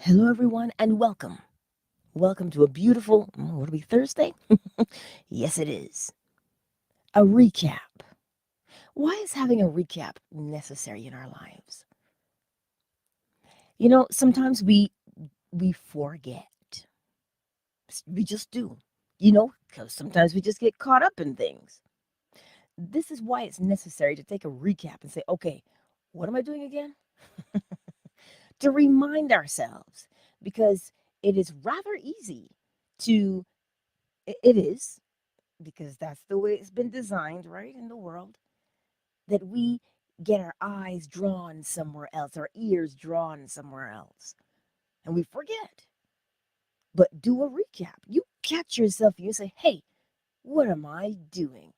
Hello, everyone, and welcome. Welcome to a beautiful, what are we, Thursday? Yes, it is. A recap. Why is having a recap necessary in our lives? Sometimes we forget. We just do. Because sometimes we just get caught up in things. This is why it's necessary to take a recap and say, okay, what am I doing again? To remind ourselves, because it is rather easy to, it is because that's the way it's been designed, right, in the world, that we get our eyes drawn somewhere else, our ears drawn somewhere else, and we forget. But do a recap. You catch yourself and you say, hey, what am I doing?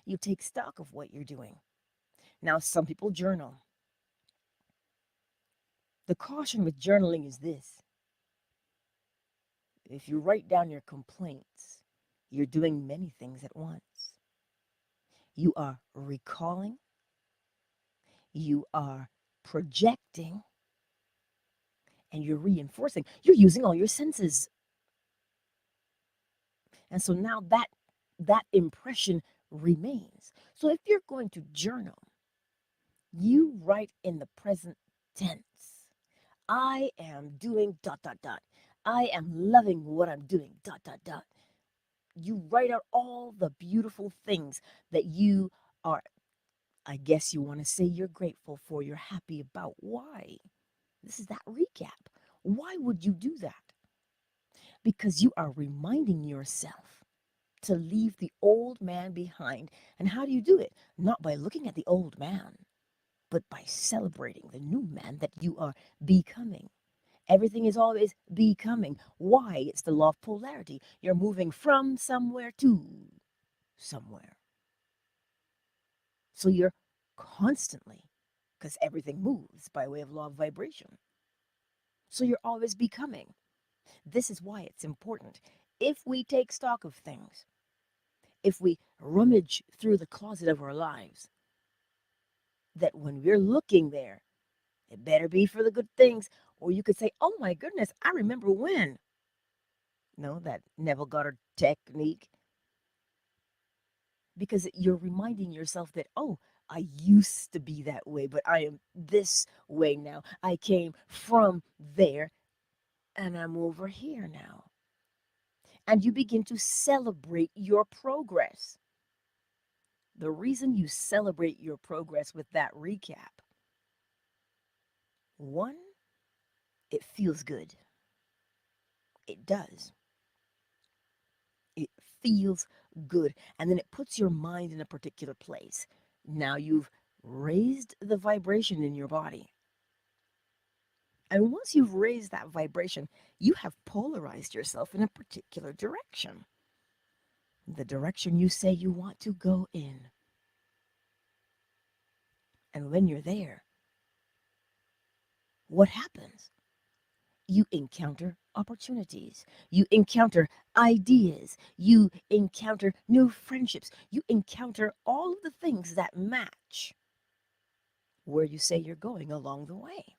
You take stock of what you're doing. Now, some people journal. The caution with journaling is this: if you write down your complaints, you're doing many things at once. You are recalling, you are projecting, and you're reinforcing. You're using all your senses. And so now that impression remains. So if you're going to journal, you write in the present tense. I am doing dot dot dot. I am loving what I'm doing dot dot dot. You write out all the beautiful things that you are, I guess you want to say you're grateful for, you're happy about. Why? This is that recap. Why would you do that? Because you are reminding yourself to leave the old man behind. And how do you do it? Not by looking at the old man, but by celebrating the new man that you are becoming. Everything is always becoming. Why? It's the law of polarity. You're moving from somewhere to somewhere. So you're constantly, because everything moves by way of law of vibration. So you're always becoming. This is why it's important. If we take stock of things, if we rummage through the closet of our lives, that when we're looking there, it better be for the good things. Or you could say, oh my goodness, I remember when. No, that Neville Goddard technique. Because you're reminding yourself that, oh, I used to be that way, but I am this way now. I came from there and I'm over here now. And you begin to celebrate your progress. The reason you celebrate your progress with that recap, one, it feels good. It does. It feels good. And then it puts your mind in a particular place. Now you've raised the vibration in your body. And once you've raised that vibration, you have polarized yourself in a particular direction. The direction you say you want to go in. And when you're there, what happens? You encounter opportunities, you encounter ideas, you encounter new friendships, you encounter all of the things that match where you say you're going along the way.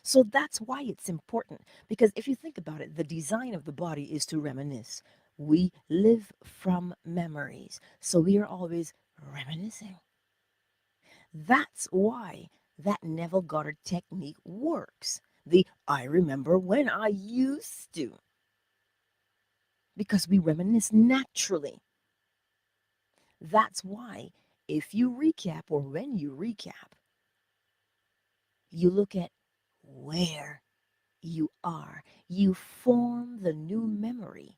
So that's why it's important, because if you think about it, the design of the body is to reminisce. We live from memories, so we are always reminiscing. That's why that Neville Goddard technique works. The I remember when I used to, because we reminisce naturally. That's why if you recap, or when you recap, you look at where you are. You form the new memory.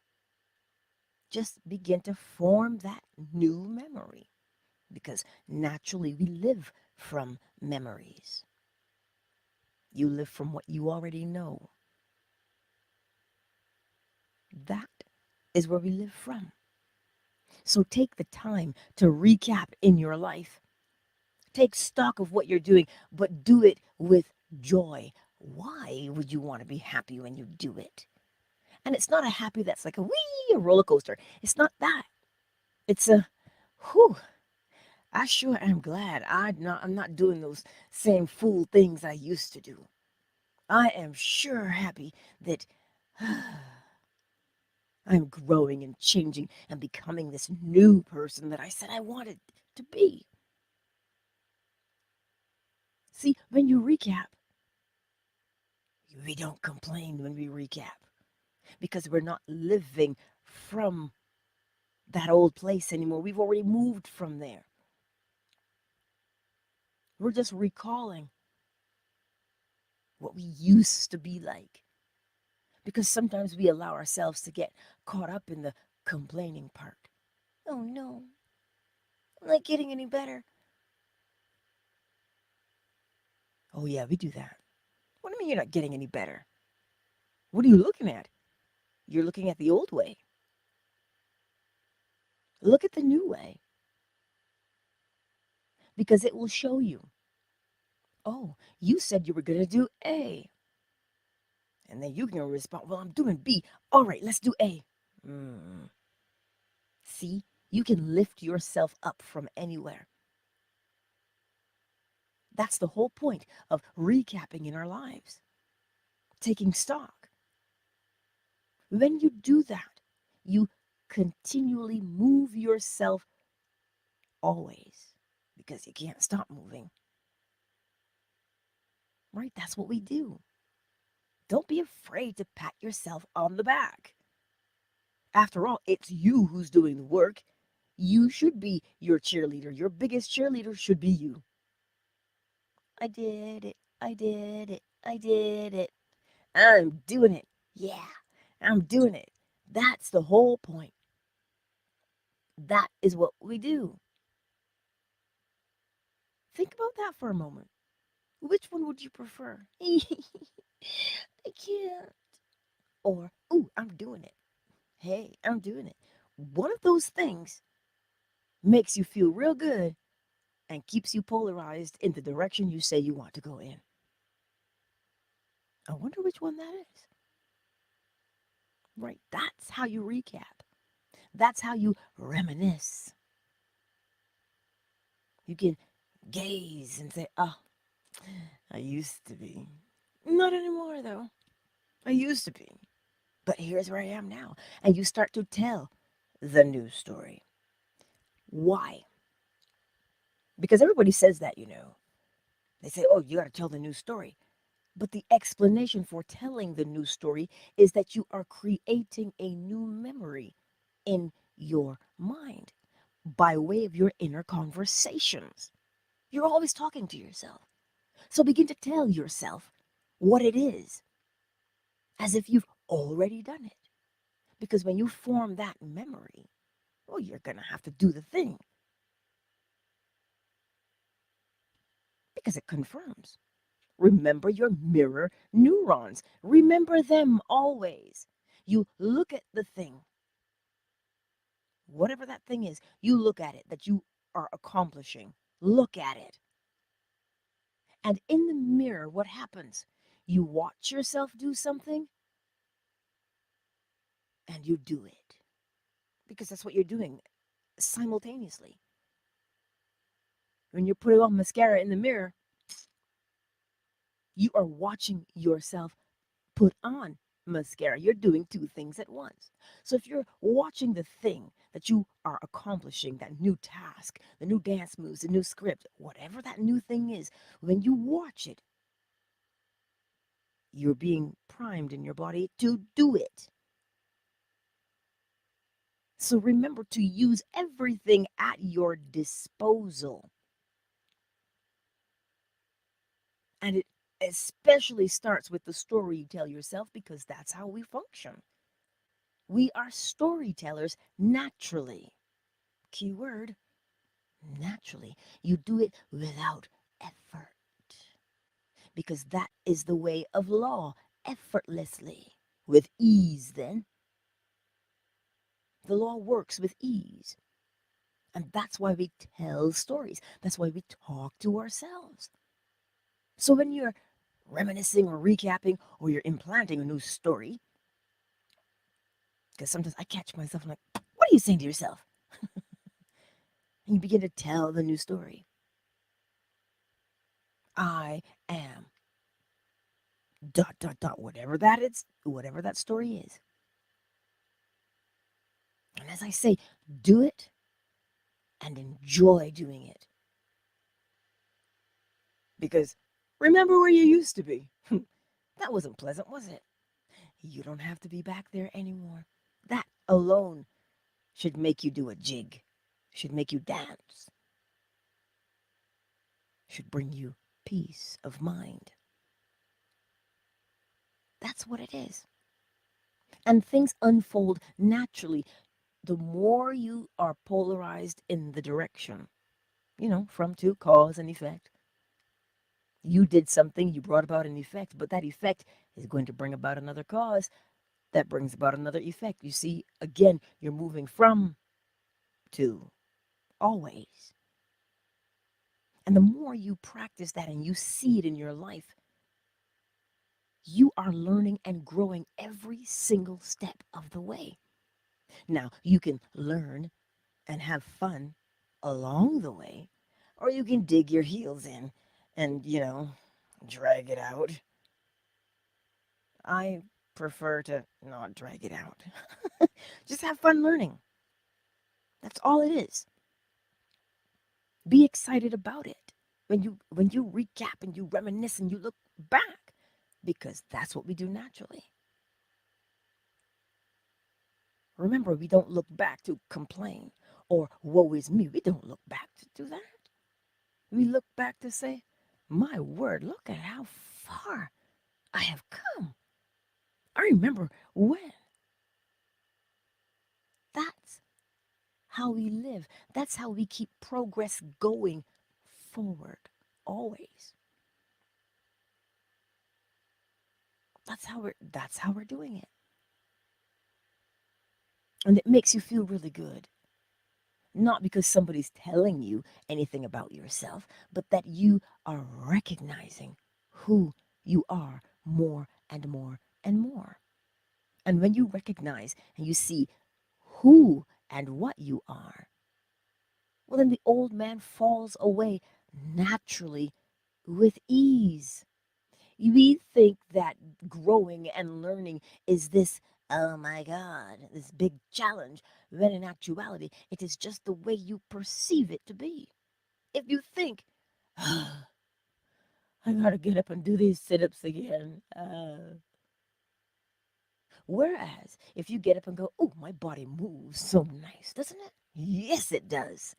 Just begin to form that new memory, because naturally we live from memories. You live from what you already know. That is where we live from. So take the time to recap in your life. Take stock of what you're doing, but do it with joy. Why would you want to be happy when you do it? And it's not a happy that's like a roller coaster. It's not that. It's a, whew, I sure am glad I'm not doing those same fool things I used to do. I am sure happy that I'm growing and changing and becoming this new person that I said I wanted to be. See, when you recap, we don't complain when we recap because we're not living from that old place anymore. We've already moved from there. We're just recalling what we used to be like because sometimes we allow ourselves to get caught up in the complaining part. Oh no, I'm not getting any better. Oh yeah, we do that. What do you mean you're not getting any better? What are you looking at? You're looking at the old way. Look at the new way because it will show you. Oh, you said you were going to do A. And then you can respond, well, I'm doing B. All right, let's do A. Mm. See, you can lift yourself up from anywhere. That's the whole point of recapping in our lives, taking stock. When you do that, you continually move yourself always because you can't stop moving. Right? That's what we do. Don't be afraid to pat yourself on the back. After all, it's you who's doing the work. You should be your cheerleader. Your biggest cheerleader should be you. I did it. I did it. I did it. I'm doing it. Yeah, I'm doing it. That's the whole point. That is what we do. Think about that for a moment. Which one would you prefer? I can't. Or, ooh, I'm doing it. Hey, I'm doing it. One of those things makes you feel real good and keeps you polarized in the direction you say you want to go in. I wonder which one that is. Right, that's how you recap. That's how you reminisce. You can gaze and say, oh, I used to be. Not anymore, though. I used to be. But here's where I am now. And you start to tell the new story. Why? Because everybody says that, you know. They say, oh, you got to tell the new story. But the explanation for telling the new story is that you are creating a new memory in your mind by way of your inner conversations. You're always talking to yourself. So begin to tell yourself what it is as if you've already done it. Because when you form that memory, well, you're going to have to do the thing because it confirms. Remember your mirror neurons. Remember them always. You look at the thing, whatever that thing is, you look at it that you are accomplishing. Look at it. And in the mirror, what happens? You watch yourself do something and you do it because that's what you're doing simultaneously. When you're putting on mascara in the mirror, you are watching yourself put on mascara. You're doing two things at once. So if you're watching the thing that you are accomplishing, that new task, the new dance moves, the new script, whatever that new thing is, when you watch it, you're being primed in your body to do it. So remember to use everything at your disposal. And it especially starts with the story you tell yourself because that's how we function. We are storytellers naturally. Keyword, naturally. You do it without effort because that is the way of law, effortlessly. With ease, then. The law works with ease. And that's why we tell stories. That's why we talk to ourselves. So when you're reminiscing or recapping or you're implanting a new story, because sometimes I catch myself like, what are you saying to yourself? And you begin to tell the new story. I am dot, dot, dot, whatever that is, whatever that story is. And as I say, do it and enjoy doing it. Because remember where you used to be. That wasn't pleasant, was it? You don't have to be back there anymore. That alone should make you do a jig, should make you dance, should bring you peace of mind. That's what it is. And things unfold naturally the more you are polarized in the direction, from to cause and effect. You did something, you brought about an effect, but that effect is going to bring about another cause that brings about another effect. You see, again, you're moving from to always. And the more you practice that and you see it in your life, you are learning and growing every single step of the way. Now, you can learn and have fun along the way, or you can dig your heels in and, drag it out. I prefer to not drag it out. Just have fun learning. That's all it is. Be excited about it. When you recap and you reminisce and you look back, because that's what we do naturally. Remember, we don't look back to complain or woe is me. We don't look back to do that. We look back to say, my word, look at how far I have come. I remember when. That's how we live. That's how we keep progress going forward. Always. That's how we're doing it. And it makes you feel really good. Not because somebody's telling you anything about yourself, but that you are recognizing who you are more and more and more. And when you recognize and you see who and what you are, well, then the old man falls away naturally with ease. We think that growing and learning is this, oh my God, this big challenge, when in actuality, it is just the way you perceive it to be. If you think, oh, I gotta get up and do these sit ups again. Whereas if you get up and go, oh, my body moves so nice, doesn't it? Yes, it does.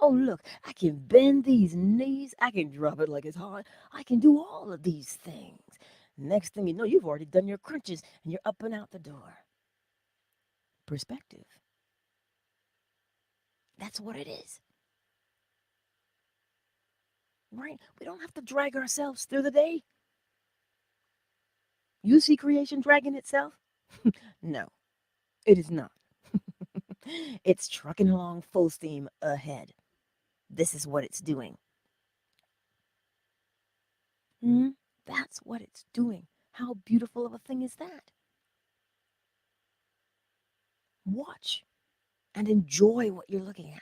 Oh, look, I can bend these knees. I can drop it like it's hot. I can do all of these things. Next thing you know, you've already done your crunches and you're up and out the door. Perspective. That's what it is. Right? We don't have to drag ourselves through the day. You see creation dragging itself? No, it is not. It's trucking along full steam ahead. This is what it's doing. Hmm? That's what it's doing. How beautiful of a thing is that? Watch and enjoy what you're looking at.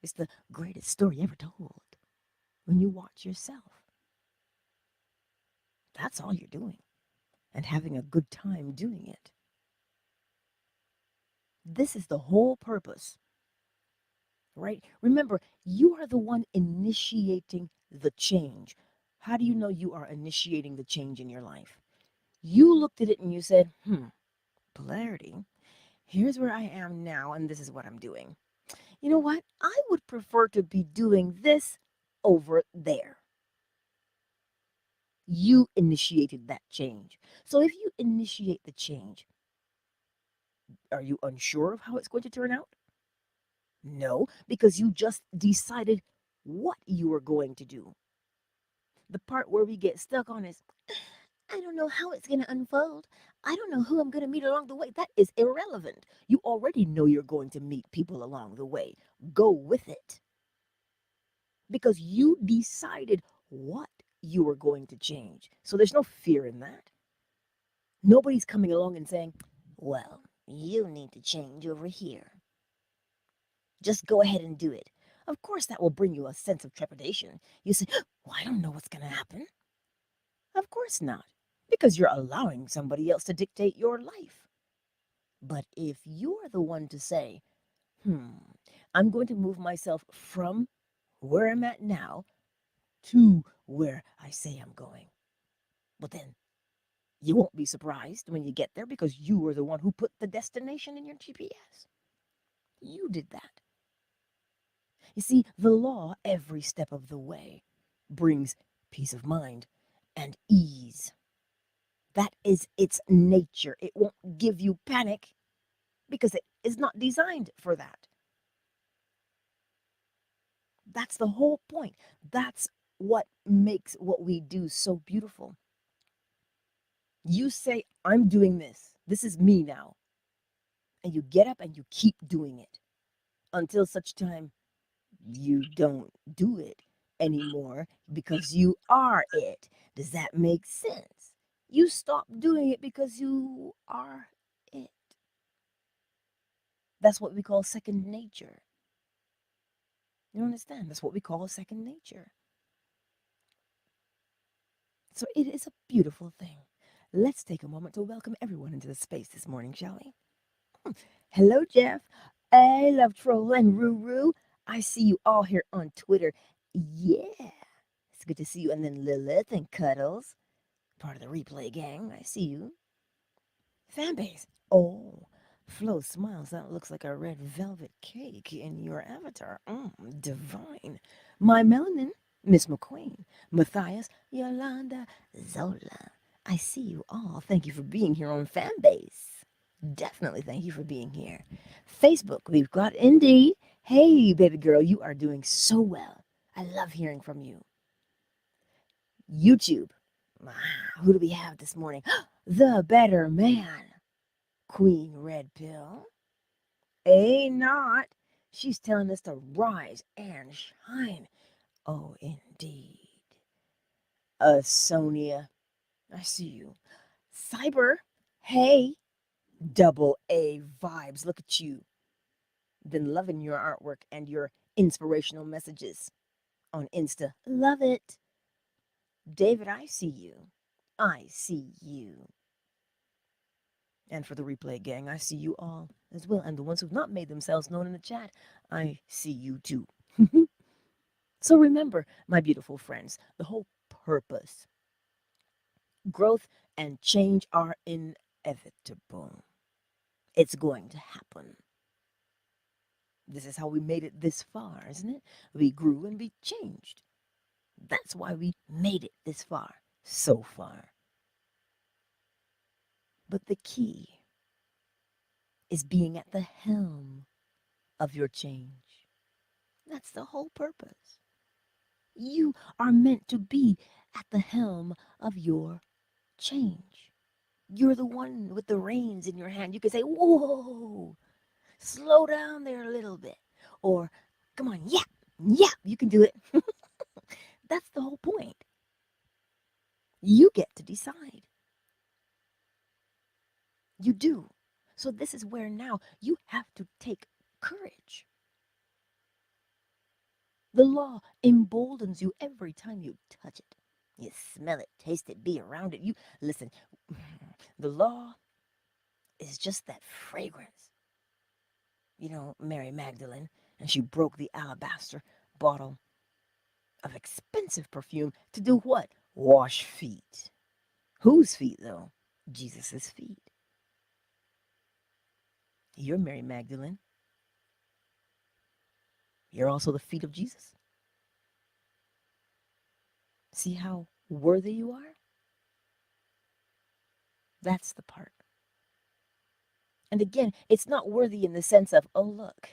It's the greatest story ever told when you watch yourself. That's all you're doing and having a good time doing it. This is the whole purpose, right? Remember, you are the one initiating the change. How do you know you are initiating the change in your life? You looked at it and you said, polarity. Here's where I am now, and this is what I'm doing. You know what? I would prefer to be doing this over there. You initiated that change. So if you initiate the change, are you unsure of how it's going to turn out? No, because you just decided what you were going to do. The part where we get stuck on is, I don't know how it's going to unfold. I don't know who I'm going to meet along the way. That is irrelevant. You already know you're going to meet people along the way. Go with it. Because you decided what you were going to change. So there's no fear in that. Nobody's coming along and saying, well, you need to change over here. Just go ahead and do it. Of course, that will bring you a sense of trepidation. You say, well, I don't know what's going to happen. Of course not, because you're allowing somebody else to dictate your life. But if you're the one to say, hmm, I'm going to move myself from where I'm at now to where I say I'm going, well, then you won't be surprised when you get there because you were the one who put the destination in your GPS. You did that. You see, the law, every step of the way, brings peace of mind and ease. That is its nature. It won't give you panic because it is not designed for that. That's the whole point. That's what makes what we do so beautiful. You say, I'm doing this. This is me now. And you get up and you keep doing it until such time you don't do it anymore because you are it. Does that make sense? You stop doing it because you are it. That's what we call second nature. You understand? That's what we call second nature. So it is a beautiful thing. Let's take a moment to welcome everyone into the space this morning, shall we? Hello, Jeff. I love Troll and Ruru. I see you all here on Twitter. Yeah, it's good to see you. And then Lilith and Cuddles, part of the replay gang. I see you. Fanbase. Oh, Flo smiles. That looks like a red velvet cake in your avatar. Divine. My melanin, Miss McQueen. Matthias, Yolanda, Zola. I see you all. Thank you for being here on Fanbase. Definitely thank you for being here. Facebook, we've got Indy. Hey, baby girl, you are doing so well. I love hearing from you. YouTube, who do we have this morning? The Better Man. Queen Red Pill. A not. She's telling us to rise and shine. Oh, indeed. Sonia, I see you. Cyber, hey. Double A vibes. Look at you. Been loving your artwork and your inspirational messages on Insta. Love it. David, I see you. I see you. And for the replay gang, I see you all as well. And the ones who've not made themselves known in the chat, I see you too. So remember, my beautiful friends, the whole purpose, growth and change are inevitable. It's going to happen. This is how we made it this far, isn't it? We grew and we changed. That's why we made it this far, so far. But the key is being at the helm of your change. That's the whole purpose. You are meant to be at the helm of your change. You're the one with the reins in your hand. You can say, whoa, slow down there a little bit. Or, come on, yap, yap, you can do it. That's the whole point. You get to decide. You do. So this is where now you have to take courage. The law emboldens you every time you touch it. You smell it, taste it, be around it. You listen. The law is just that fragrance. You know, Mary Magdalene, and she broke the alabaster bottle of expensive perfume to do what? Wash feet. Whose feet, though? Jesus's feet. You're Mary Magdalene. You're also the feet of Jesus. See how worthy you are? That's the part. And again, it's not worthy in the sense of, oh, look,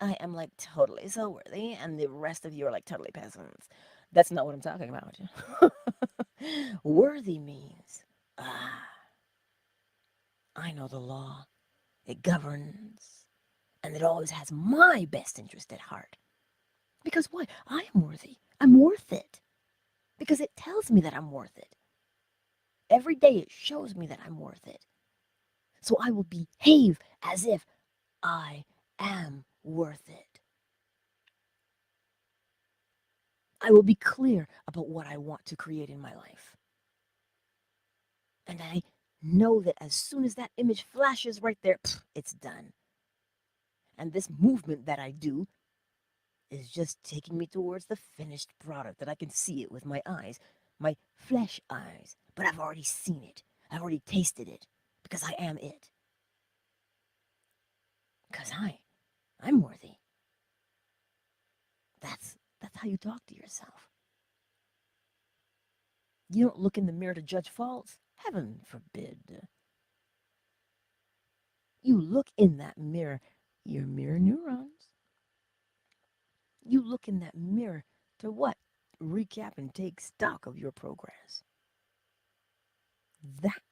I am like totally so worthy, and the rest of you are like totally peasants. That's not what I'm talking about. Worthy means, I know the law, it governs, and it always has my best interest at heart. Because why? I am worthy. I'm worth it. Because it tells me that I'm worth it. Every day it shows me that I'm worth it. So I will behave as if I am worth it. I will be clear about what I want to create in my life. And I know that as soon as that image flashes right there, it's done. And this movement that I do is just taking me towards the finished product that I can see it with my eyes, my flesh eyes. But I've already seen it. I've already tasted it because I am it. Because I'm worthy. That's how you talk to yourself. You don't look in the mirror to judge faults. Heaven forbid. You look in that mirror, your mirror neurons. You look in that mirror to what? Recap and take stock of your progress. That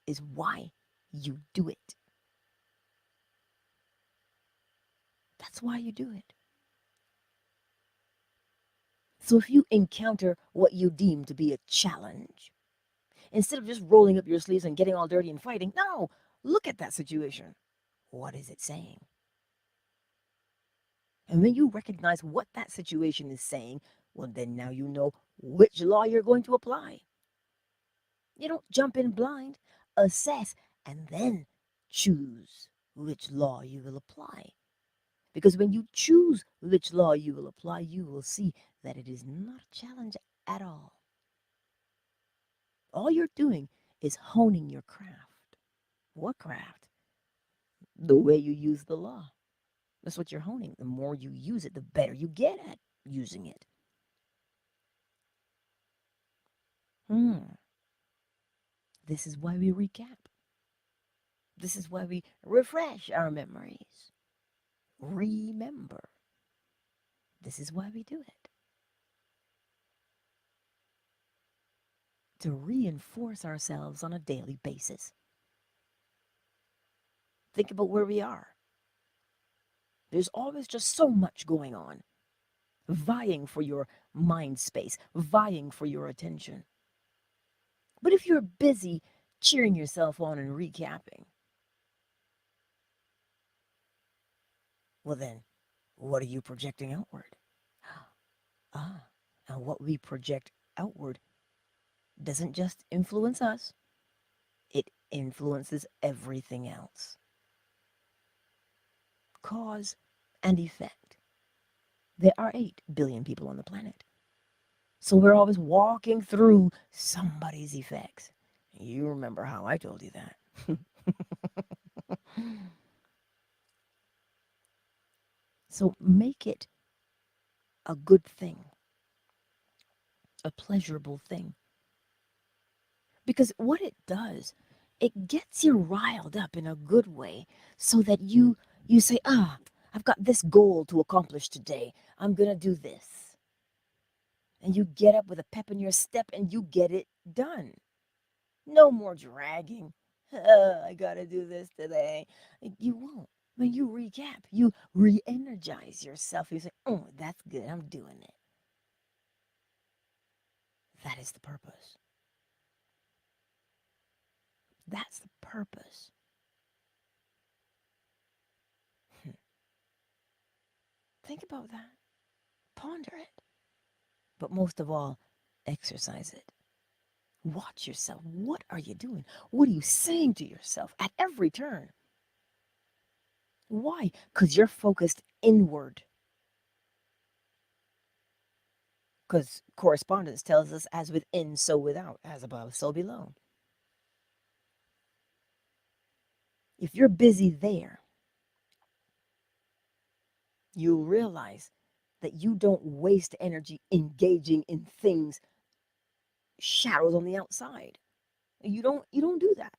is why you do it. That's why you do it. So if you encounter what you deem to be a challenge, instead of just rolling up your sleeves and getting all dirty and fighting, no, look at that situation. What is it saying? And when you recognize what that situation is saying, well, then now you know which law you're going to apply. You don't jump in blind, assess, and then choose which law you will apply. Because when you choose which law you will apply, you will see that it is not a challenge at all. All you're doing is honing your craft. What craft? The way you use the law. That's what you're honing. The more you use it, the better you get at using it. This is why we recap. This is why we refresh our memories. Remember. This is why we do it. To reinforce ourselves on a daily basis. Think about where we are. There's always just so much going on, vying for your mind space, vying for your attention. But if you're busy cheering yourself on and recapping, well then, what are you projecting outward? And what we project outward doesn't just influence us, it influences everything else. Cause and effect. There are 8 billion people on the planet. So we're always walking through somebody's effects. You remember how I told you that. So make it a good thing, a pleasurable thing. Because what it does, it gets you riled up in a good way so that you say, I've got this goal to accomplish today. I'm going to do this. And you get up with a pep in your step and you get it done. No more dragging. I got to do this today. You won't. When you recap, you re-energize yourself. You say, oh, that's good. I'm doing it. That is the purpose. That's the purpose. Think about that. Ponder it. But most of all, exercise it. Watch yourself. What are you doing? What are you saying to yourself at every turn? Why? Because you're focused inward. Because correspondence tells us, as within, so without, as above, so below. If you're busy there, you realize that you don't waste energy engaging in things, shadows on the outside. You don't do that.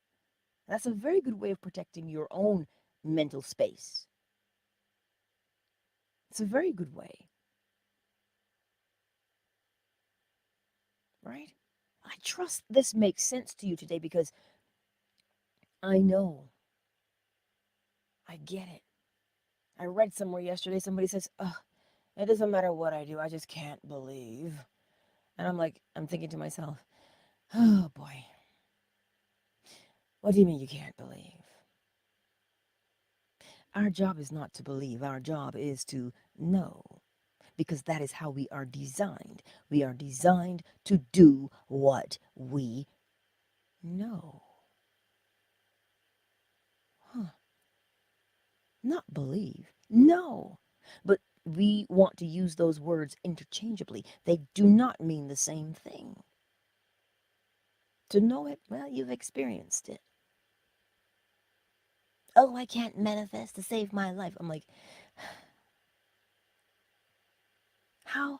That's a very good way of protecting your own mental space. It's a very good way, right? I trust this makes sense to you today because I know. I get it. I read somewhere yesterday, somebody says, ugh, it doesn't matter what I do, I just can't believe. And I'm thinking to myself, oh boy, what do you mean you can't believe? Our job is not to believe, our job is to know. because that is how we are designed. We are designed to do what we know. Huh. Not believe. No. But we want to use those words interchangeably. They do not mean the same thing. To know it, well, you've experienced it. Oh, I can't manifest to save my life. I'm like, how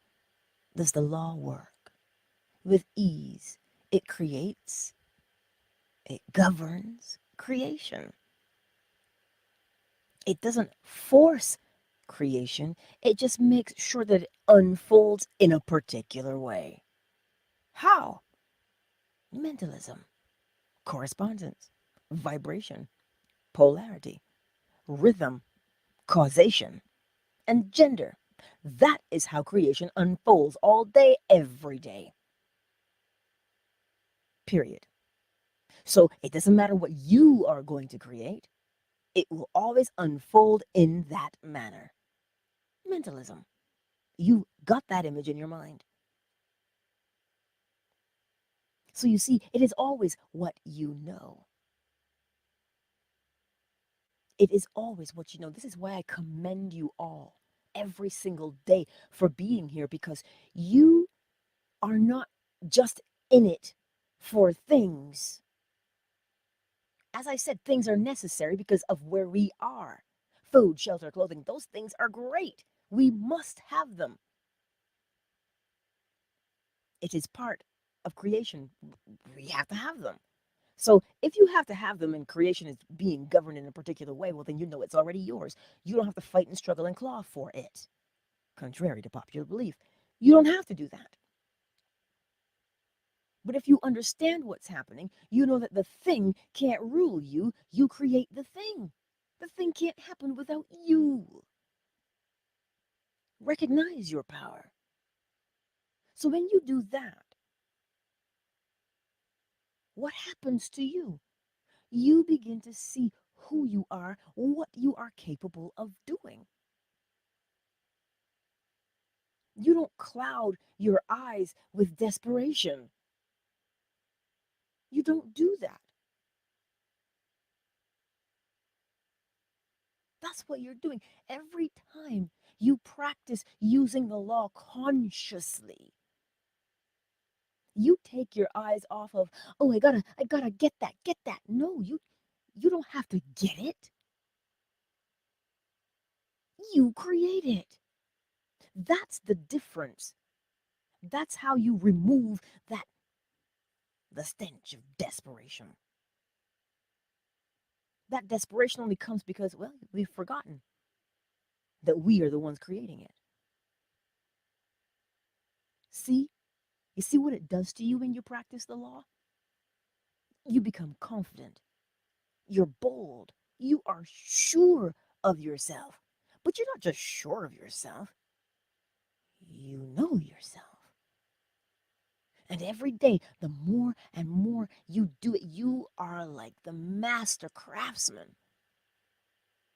does the law work? With ease, it creates, it governs creation. It doesn't force creation, it just makes sure that it unfolds in a particular way. How? Mentalism, correspondence, vibration, polarity, rhythm, causation, and gender. That is how creation unfolds all day, every day. Period. So it doesn't matter what you are going to create, it will always unfold in that manner. Mentalism. You got that image in your mind. So you see, it is always what you know. It is always what you know. This is why I commend you all every single day for being here, because you are not just in it for things. As I said, things are necessary because of where we are. Food, shelter, clothing, those things are great. We must have them. It is part of creation. We have to have them. So if you have to have them and creation is being governed in a particular way, well, then you know it's already yours. You don't have to fight and struggle and claw for it. Contrary to popular belief, you don't have to do that. But if you understand what's happening, you know that the thing can't rule you. You create the thing. The thing can't happen without you. Recognize your power. So when you do that, what happens to you? You begin to see who you are, what you are capable of doing. You don't cloud your eyes with desperation. You don't do that. That's what you're doing. Every time you practice using the law consciously, you take your eyes off of, oh, I gotta get that. No, you don't have to get it. You create it. That's the difference. That's how you remove that the stench of desperation. That desperation only comes because, well, we've forgotten that we are the ones creating it. See? You see what it does to you when you practice the law? You become confident. You're bold. You are sure of yourself. But you're not just sure of yourself, you know yourself. And every day, the more and more you do it, you are like the master craftsman,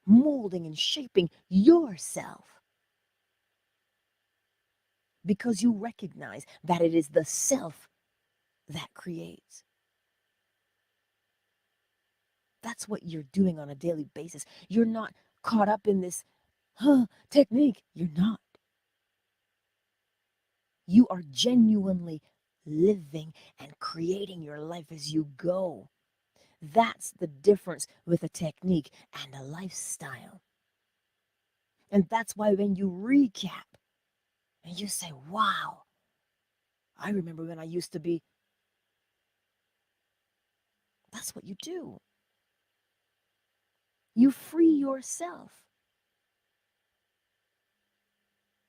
molding and shaping yourself. Because you recognize that it is the self that creates. That's what you're doing on a daily basis. You're not caught up in this technique. You're not. You are genuinely living and creating your life as you go. That's the difference with a technique and a lifestyle. And that's why when you recap and you say, wow, I remember when I used to be, that's what you do. You free yourself.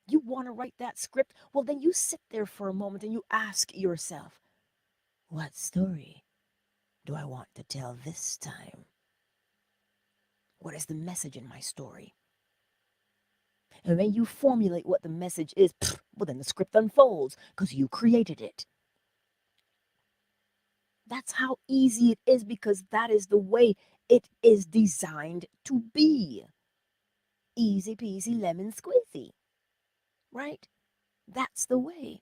You want to write that script? Well, then you sit there for a moment and you ask yourself, what story do I want to tell this time? What is the message in my story? And when you formulate what the message is, well, then the script unfolds because you created it. That's how easy it is, because that is the way it is designed to be. Easy peasy lemon squeezy. right? That's the way.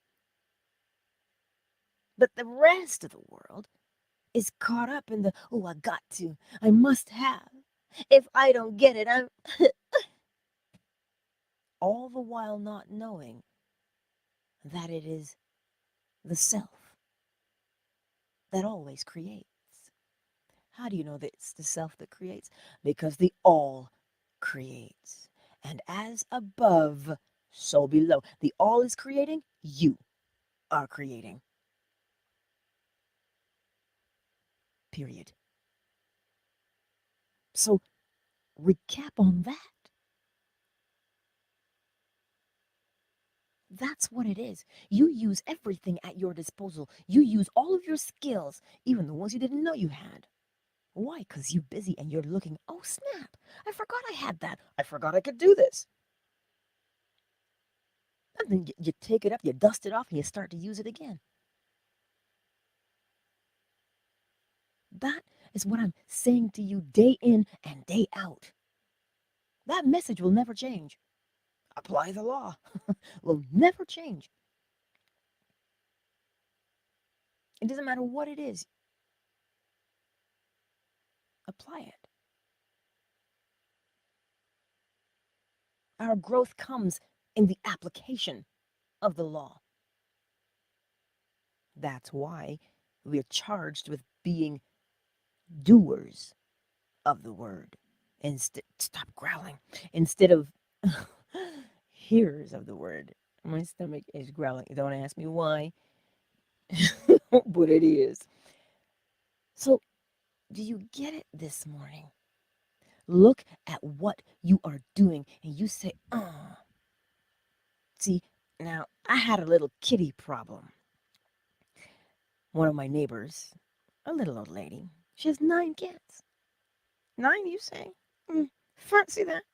But the rest of the world is caught up in the, oh, I got to, I must have. If I don't get it, I'm. All the while not knowing that it is the self that always creates. How do you know that it's the self that creates? Because the all creates. And as above, so below. The all is creating, you are creating. Period. So recap on that. That's what it is. You use everything at your disposal. You use all of your skills, even the ones you didn't know you had. Why? Because you're busy and you're looking, oh snap, I forgot I had that. I forgot I could do this. And then you take it up, you dust it off, and you start to use it again. That is what I'm saying to you day in and day out. That message will never change. Apply the law. Will never change. It doesn't matter what it is. Apply it. Our growth comes in the application of the law. That's why we're charged with being doers of the word. Stop growling. Instead of hearers of the word. My stomach is growling. Don't ask me why, but it is. So, do you get it this morning? Look at what you are doing and you say, oh. See, now I had a little kitty problem. One of my neighbors, a little old lady, she has 9 cats. 9, you say? Fancy that?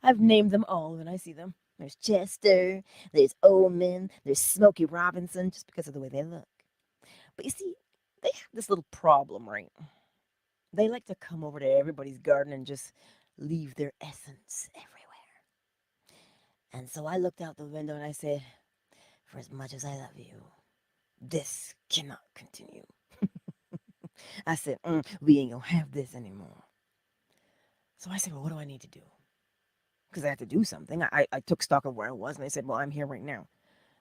I've named them all when I see them. There's Chester, there's Omen, there's Smokey Robinson, just because of the way they look. But you see, they have this little problem, right? They like to come over to everybody's garden and just leave their essence everywhere. And so I looked out the window and I said, for as much as I love you, this cannot continue. I said, we ain't gonna have this anymore. So I said, well, what do I need to do? Because I had to do something. I took stock of where I was and I said, well, I'm here right now.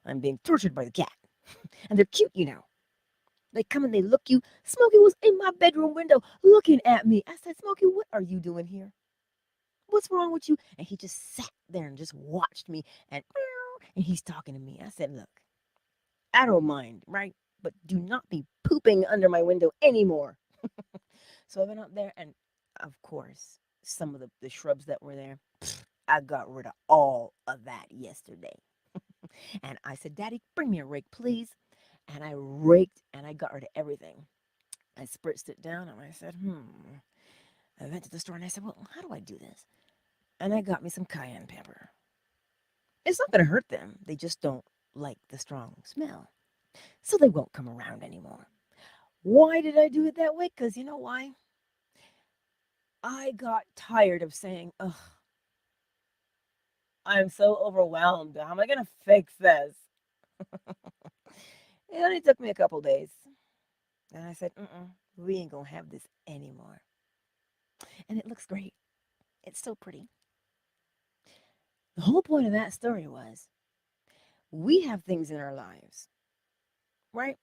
I'm being tortured by the cat. And they're cute, you know. They come and they look you. Smokey was in my bedroom window looking at me. I said, Smokey, what are you doing here? What's wrong with you? And he just sat there and just watched me and he's talking to me. I said, look, I don't mind, right? But do not be pooping under my window anymore. So I went up there and of course, some of the shrubs that were there, I got rid of all of that yesterday. And I said, Daddy, bring me a rake, please. And I raked and I got rid of everything. I spritzed it down and I said, I went to the store and I said, well, how do I do this? And I got me some cayenne pepper. It's not going to hurt them. They just don't like the strong smell. So they won't come around anymore. Why did I do it that way? Because you know why? I got tired of saying, ugh, I'm so overwhelmed. How am I going to fix this? It only took me a couple days. And I said, we ain't going to have this anymore. And it looks great. It's so pretty. The whole point of that story was we have things in our lives, right?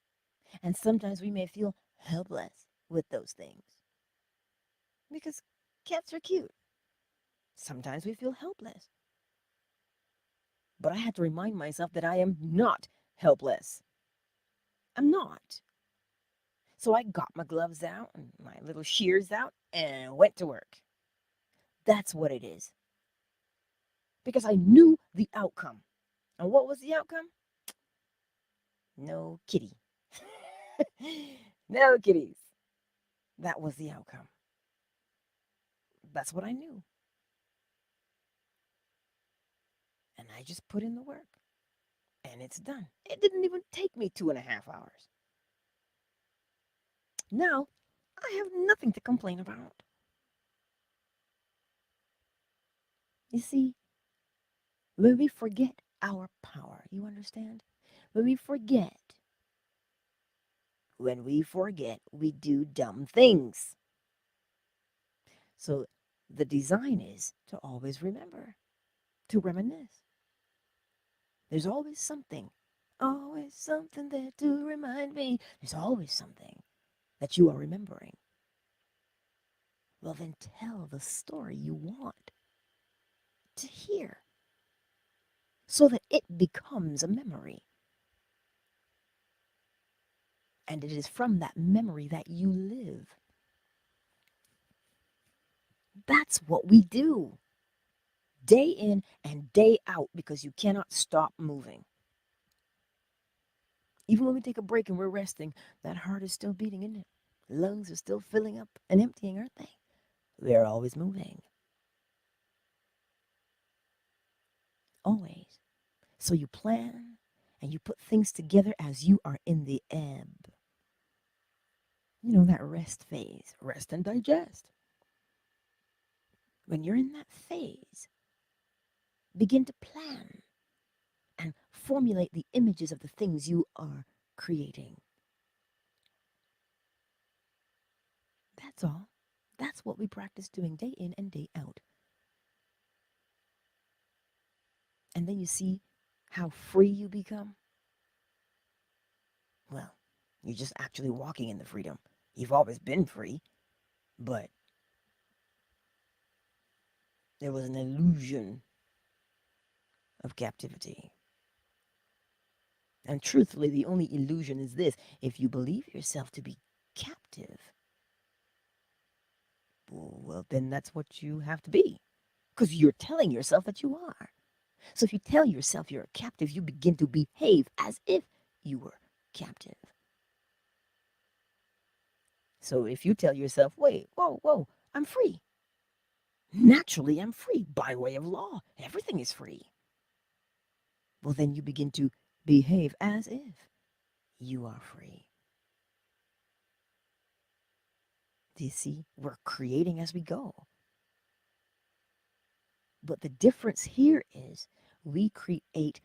And sometimes we may feel helpless with those things because cats are cute. Sometimes we feel helpless. But I had to remind myself that I am not helpless. I'm not. So I got my gloves out and my little shears out and went to work. That's what it is. Because I knew the outcome. And what was the outcome? No kitty. No kitties. That was the outcome. That's what I knew. And I just put in the work. And it's done. It didn't even take me 2.5 hours. Now, I have nothing to complain about. You see, when we forget our power. You understand? When we forget, we do dumb things. So the design is to always remember, to reminisce. There's always something there to remind me. There's always something that you are remembering. Well, then tell the story you want to hear so that it becomes a memory. And it is from that memory that you live. That's what we do day in and day out because you cannot stop moving. Even when we take a break and we're resting, that heart is still beating, isn't it? Lungs are still filling up and emptying, aren't they? They're always moving. Always. So you plan and you put things together as you are in the ebb. You know, that rest phase, rest and digest. When you're in that phase, begin to plan and formulate the images of the things you are creating. That's all. That's what we practice doing day in and day out. And then you see how free you become. Well, you're just actually walking in the freedom. You've always been free, but there was an illusion of captivity. And truthfully, the only illusion is this: if you believe yourself to be captive, well, then that's what you have to be. Because you're telling yourself that you are. So if you tell yourself you're a captive, you begin to behave as if you were captive. So if you tell yourself, wait, whoa, I'm free. Naturally, I'm free by way of law. Everything is free. Well, then you begin to behave as if you are free. Do you see? We're creating as we go. But the difference here is we create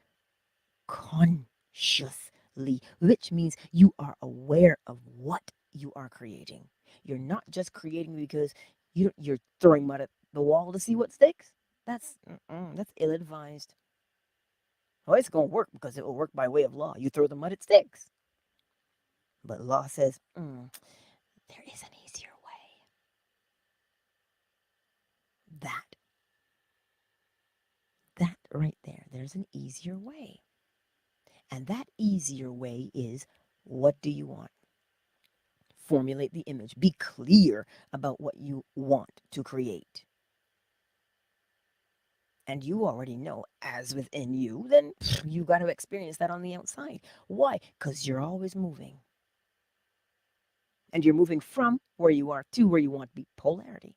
consciously, which means you are aware of what you are creating. You're not just creating because you're throwing mud at the wall to see what sticks. That's ill-advised. Oh, it's going to work because it will work by way of law. You throw the mud, it sticks. But law says, there is an easier way. That right there, there's an easier way. And that easier way is, what do you want? Formulate the image. Be clear about what you want to create. And you already know, as within you, then you got to experience that on the outside. Why? Because you're always moving. And you're moving from where you are to where you want to be, polarity.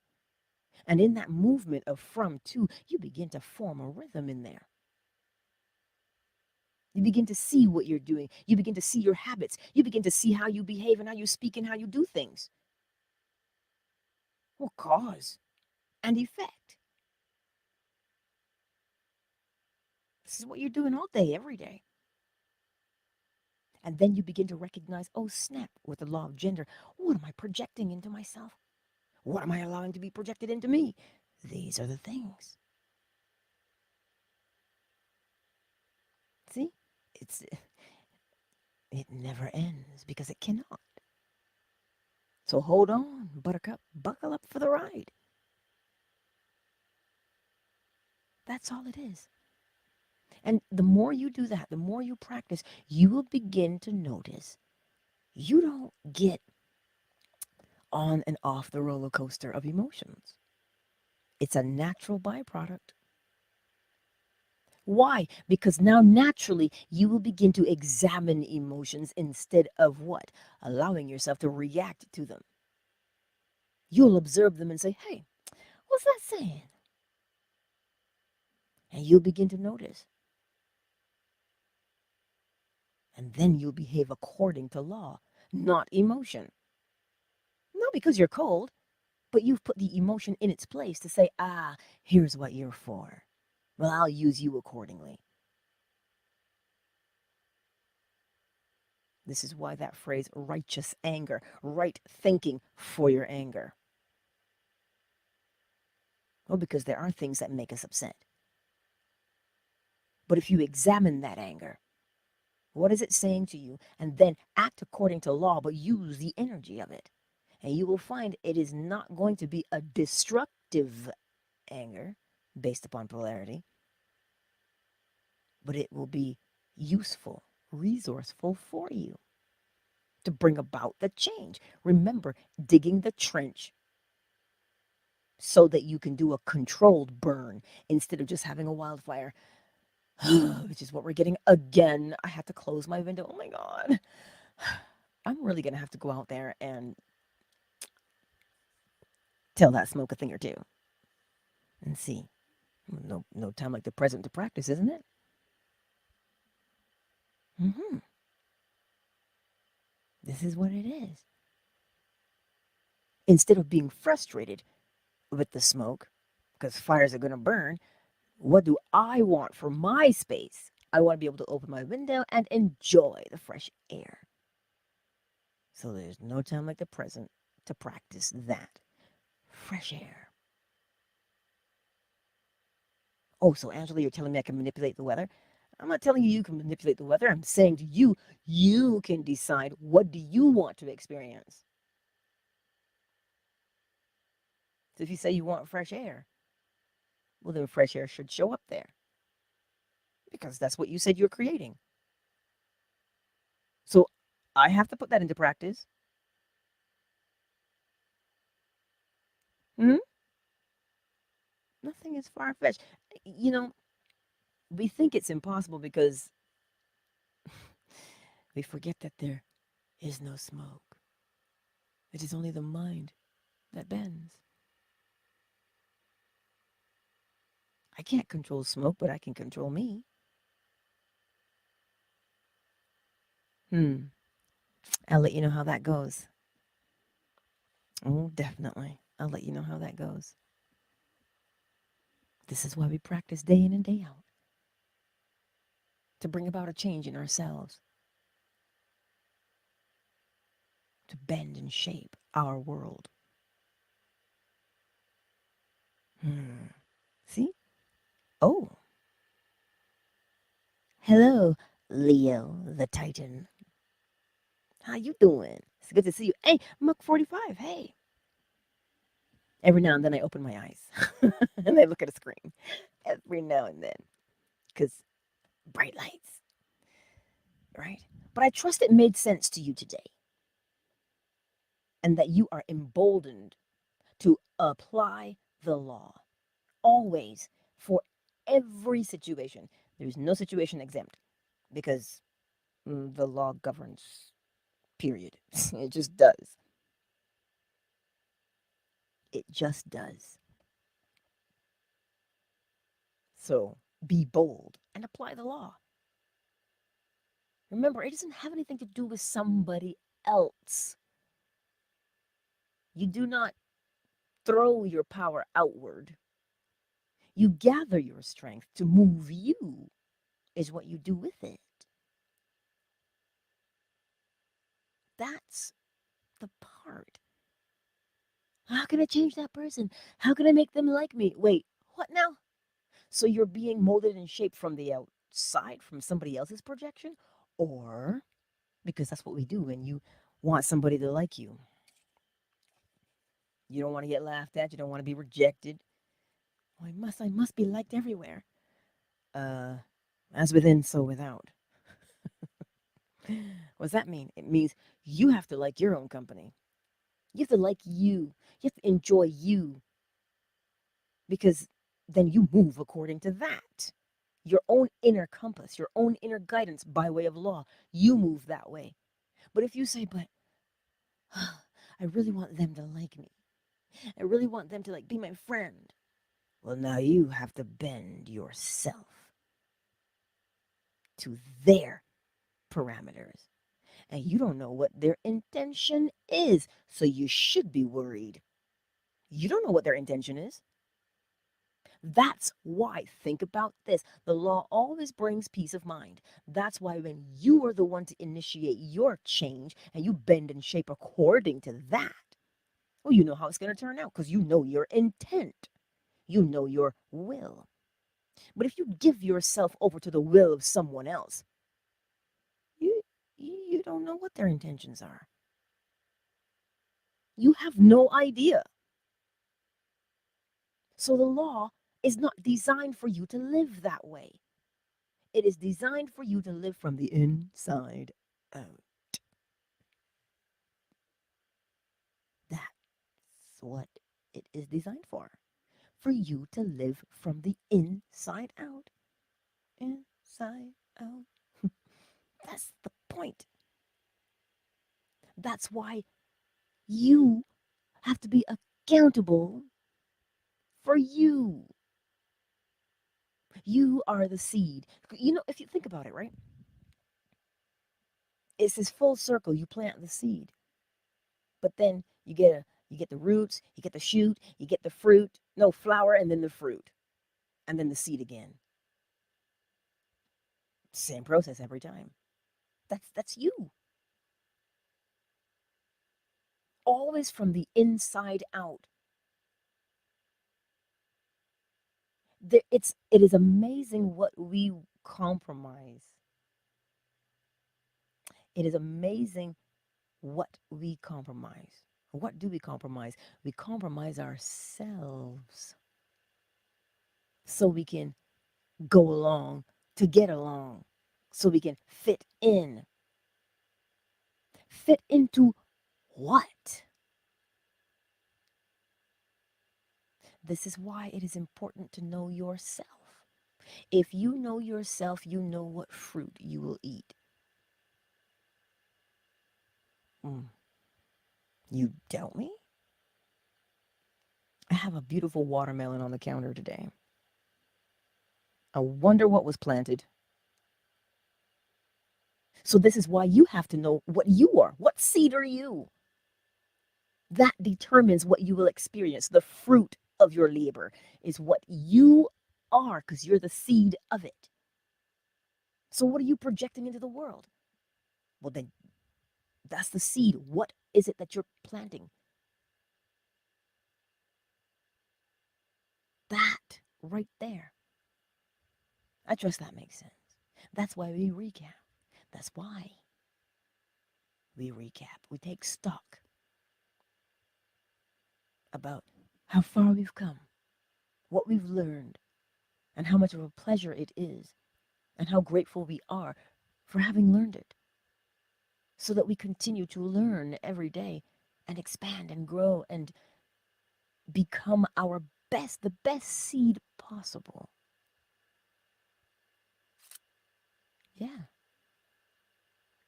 And in that movement of from to, you begin to form a rhythm in there. You begin to see what you're doing. You begin to see your habits. You begin to see how you behave and how you speak and how you do things. Well, cause and effect. This is what you're doing all day, every day. And then you begin to recognize, oh, snap, with the law of gender, what am I projecting into myself? What am I allowing to be projected into me? These are the things. See? It never ends because it cannot. So hold on, buttercup, buckle up for the ride. That's all it is. And the more you do that, the more you practice, you will begin to notice you don't get on and off the roller coaster of emotions. It's a natural byproduct. Why? Because now naturally you will begin to examine emotions instead of what? Allowing yourself to react to them. You'll observe them and say, hey, what's that saying? And you'll begin to notice. And then you'll behave according to law, not emotion. Not because you're cold, but you've put the emotion in its place to say, here's what you're for. Well, I'll use you accordingly. This is why that phrase, righteous anger, right thinking for your anger. Well, because there are things that make us upset. But if you examine that anger, what is it saying to you? And then act according to law, but use the energy of it. And you will find it is not going to be a destructive anger based upon polarity, but it will be useful, resourceful for you to bring about the change. Remember, digging the trench so that you can do a controlled burn instead of just having a wildfire, which is what we're getting again. I had to close my window. Oh my God. I'm really going to have to go out there and tell that smoke a thing or two and see. No time like the present to practice, isn't it? Mm-hmm. This is what it is. Instead of being frustrated with the smoke, because fires are going to burn, what do I want for my space? I want to be able to open my window and enjoy the fresh air. So there's no time like the present to practice that. Fresh air. Oh, so Angela, you're telling me I can manipulate the weather? I'm not telling you you can manipulate the weather. I'm saying to you, you can decide what do you want to experience. So if you say you want fresh air, well, then fresh air should show up there because that's what you said you're creating. So I have to put that into practice. Hmm? Nothing is far-fetched. You know, we think it's impossible because we forget that there is no smoke. It is only the mind that bends. I can't control smoke, but I can control me. Hmm. I'll let you know how that goes. Oh, definitely. I'll let you know how that goes. This is why we practice day in and day out to bring about a change in ourselves, to bend and shape our world. Hmm. See? Oh, hello, Leo the Titan. How you doing? It's good to see you. Hey, Muck 45. Hey. Every now and then I open my eyes and I look at a screen. Every now and then. Because bright lights, right? But I trust it made sense to you today and that you are emboldened to apply the law always for every situation. There's no situation exempt because the law governs, period. It just does. It just does. So be bold and apply the law. Remember, it doesn't have anything to do with somebody else. You do not throw your power outward. You gather your strength to move you, is what you do with it. That's the part. How can I change that person? How can I make them like me? Wait, what now? So you're being molded and shaped from the outside, from somebody else's projection? Or, because that's what we do when you want somebody to like you. You don't want to get laughed at. You don't want to be rejected. Oh, I must be liked everywhere. Uh, as within, so without. What does that mean? It means you have to like your own company. You have to like you. You have to enjoy you because then you move according to that. Your own inner compass, your own inner guidance by way of law, you move that way. But if you say, but I really want them to like me. I really want them to like be my friend. Well, now you have to bend yourself to their parameters. And you don't know what their intention is. So you should be worried. You don't know what their intention is. That's why, think about this, the law always brings peace of mind. That's why when you are the one to initiate your change and you bend and shape according to that, well, you know how it's going to turn out because you know your intent, you know your will. But if you give yourself over to the will of someone else, you you don't know what their intentions are. You have no idea. So the law is not designed for you to live that way. It is designed for you to live from the inside out. That's what it is designed for you to live from the inside out. Inside out. That's the point. That's why you have to be accountable for you. You are the seed. You know, if you think about it, right? It's this full circle. You plant the seed, but then you get the roots, you get the shoot, you get the fruit, no flower, and then the fruit, and then the seed again. Same process every time. That's you. Always from the inside out. It is amazing what we compromise. It is amazing what we compromise. What do we compromise? We compromise ourselves so we can go along to get along, so we can fit in. Fit into what? This is why it is important to know yourself. If you know yourself, you know what fruit you will eat. You doubt me? I have a beautiful watermelon on the counter today. I wonder what was planted. So this is why you have to know what you are. What seed are you? That determines what you will experience. The fruit of your labor is what you are because you're the seed of it. So what are you projecting into the world? Well, then that's the seed. What is it that you're planting? That right there. I trust that makes sense. That's why we recap. That's why we recap. We take stock about how far we've come, what we've learned, and how much of a pleasure it is, and how grateful we are for having learned it, so that we continue to learn every day and expand and grow and become our best, the best seed possible. Yeah.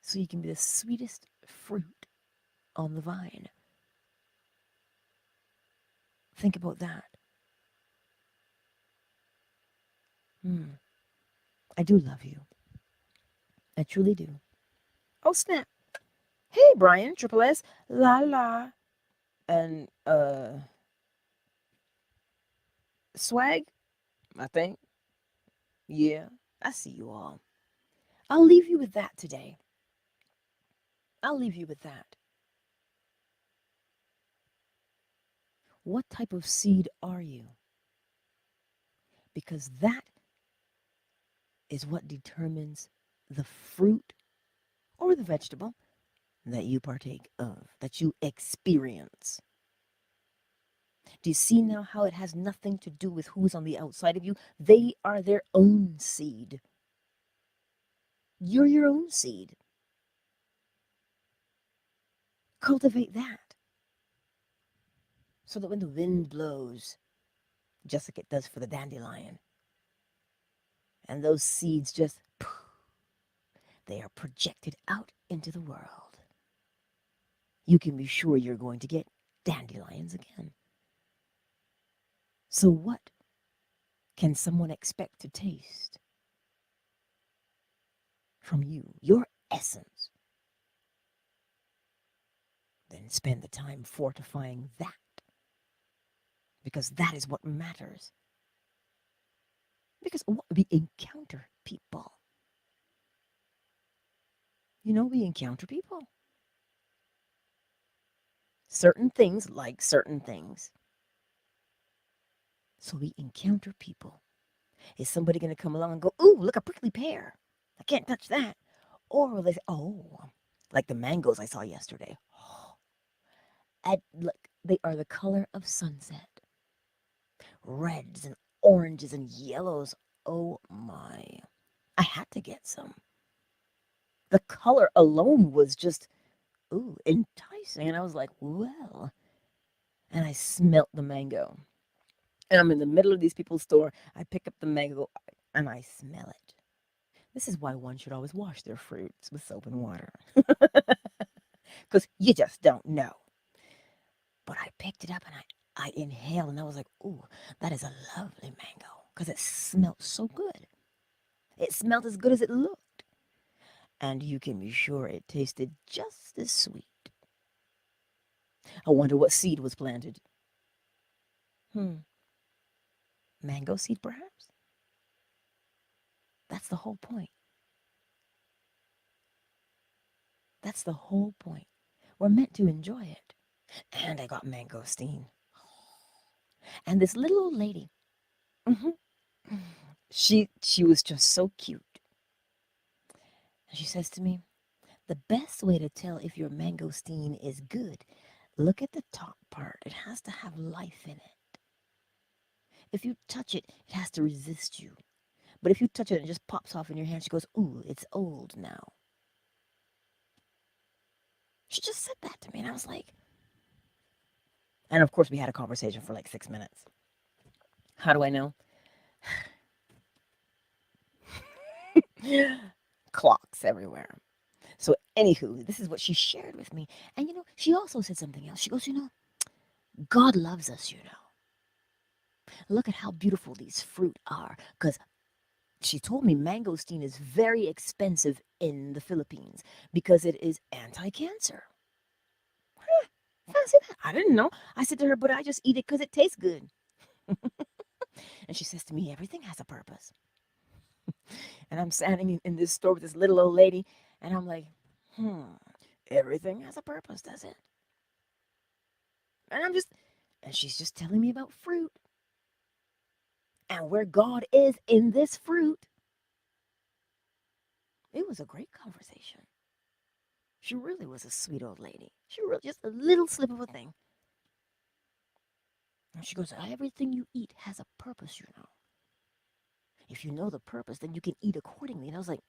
So you can be the sweetest fruit on the vine. Think about that. I do love you. I truly do. Oh, snap. Hey, Brian, Triple S, la la, and swag, I think. Yeah, I see you all. I'll leave you with that today. I'll leave you with that. What type of seed are you? Because that is what determines the fruit or the vegetable that you partake of, that you experience. Do you see now how it has nothing to do with who's on the outside of you? They are their own seed. You're your own seed. Cultivate that so that when the wind blows, just like it does for the dandelion, and those seeds just, they are projected out into the world. You can be sure you're going to get dandelions again. So what can someone expect to taste from you, your essence? Then spend the time fortifying that, because that is what matters. Because we encounter people. We encounter people. Certain things like certain things. So we encounter people. Is somebody going to come along and go, ooh, look, a prickly pear. I can't touch that. Or will they say, oh, like the mangoes I saw yesterday. Look, they are the color of sunset. Reds and oranges and yellows. Oh my. I had to get some. The color alone was just, ooh, enticing. And I was like, well. And I smelt the mango. And I'm in the middle of these people's store. I pick up the mango and I smell it. This is why one should always wash their fruits with soap and water. Because you just don't know. But I picked it up and I inhaled and I was like, ooh, that is a lovely mango. Because it smelled so good. It smelled as good as it looked. And you can be sure it tasted just as sweet. I wonder what seed was planted. Mango seed, perhaps? That's the whole point. That's the whole point. We're meant to enjoy it. And I got mangosteen. And this little old lady, she was just so cute. And she says to me, the best way to tell if your mangosteen is good, look at the top part. It has to have life in it. If you touch it, it has to resist you. But if you touch it and it just pops off in your hand, she goes, ooh, it's old now. She just said that to me, and I was like, and of course we had a conversation for like 6 minutes. How do I know? Clocks everywhere. So anywho, this is what she shared with me. And she also said something else. She goes, God loves us, Look at how beautiful these fruit are. Because she told me mangosteen is very expensive in the Philippines because it is anti-cancer. Fancy that. I didn't know. I said to her, but I just eat it because it tastes good. And she says to me, everything has a purpose. And I'm standing in this store with this little old lady, and I'm like, everything has a purpose, does it? And she's just telling me about fruit and where God is in this fruit. It was a great conversation. She really was a sweet old lady. She really just a little slip of a thing. And she goes, everything you eat has a purpose, If you know the purpose, then you can eat accordingly. And I was like,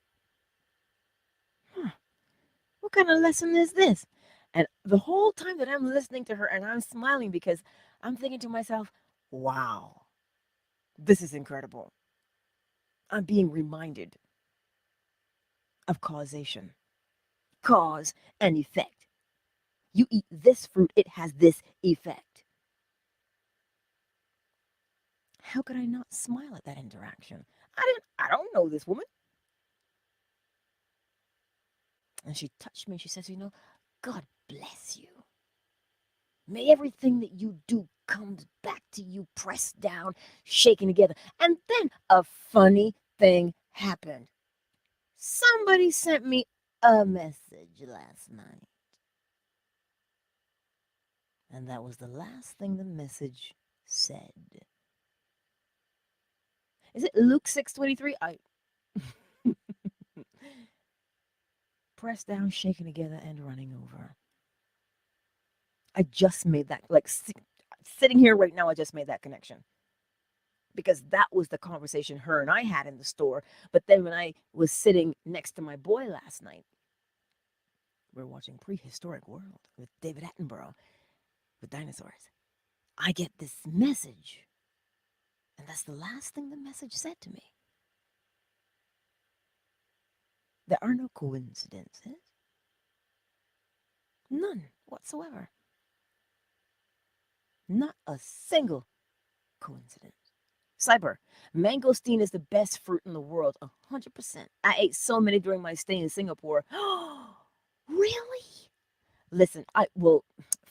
what kind of lesson is this? And the whole time that I'm listening to her and I'm smiling because I'm thinking to myself, wow, this is incredible. I'm being reminded of causation, cause and effect. You eat this fruit, it has this effect. How could I not smile at that interaction? I don't know this woman. And she touched me and she says, God bless you. May everything that you do comes back to you, pressed down, shaken together. And then a funny thing happened. Somebody sent me a message last night. And that was the last thing the message said. Is it Luke 6:23? Pressed down, shaken together, and running over. I just made that, like sitting here right now, I just made that connection. Because that was the conversation her and I had in the store. But then when I was sitting next to my boy last night, we were watching Prehistoric World with David Attenborough with dinosaurs. I get this message. And that's the last thing the message said to me. There are no coincidences. None whatsoever. Not a single coincidence. Cyber, mangosteen is the best fruit in the world, 100%. I ate so many during my stay in Singapore. Really? Listen,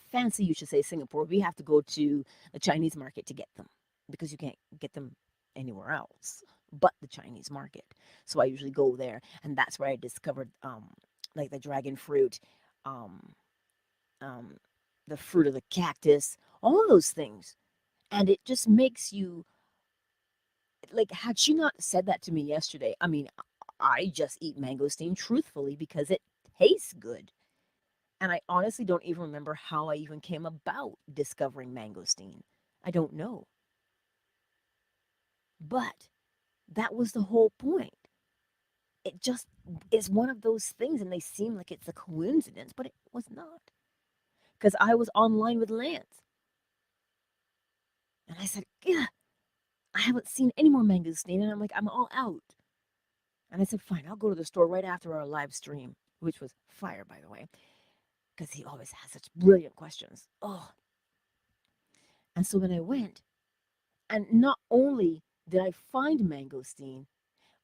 fancy you should say Singapore. We have to go to the Chinese market to get them because you can't get them anywhere else. but the Chinese market. So I usually go there, and that's where I discovered like the dragon fruit, um, um, the fruit of the cactus, all those things. And it just makes you like, had she not said that to me yesterday, I mean, I just eat mangosteen truthfully because it tastes good. And I honestly don't even remember how I even came about discovering mangosteen. I don't know. But that was the whole point. It just is one of those things, and they seem like it's a coincidence, but it was not. Because I was online with Lance, and I said, yeah, I haven't seen any more mangosteen, and I'm like, I'm all out. And I said, fine, I'll go to the store right after our live stream, which was fire, by the way, because he always has such brilliant questions. Oh, and so when I went, and not only did I find mangosteen,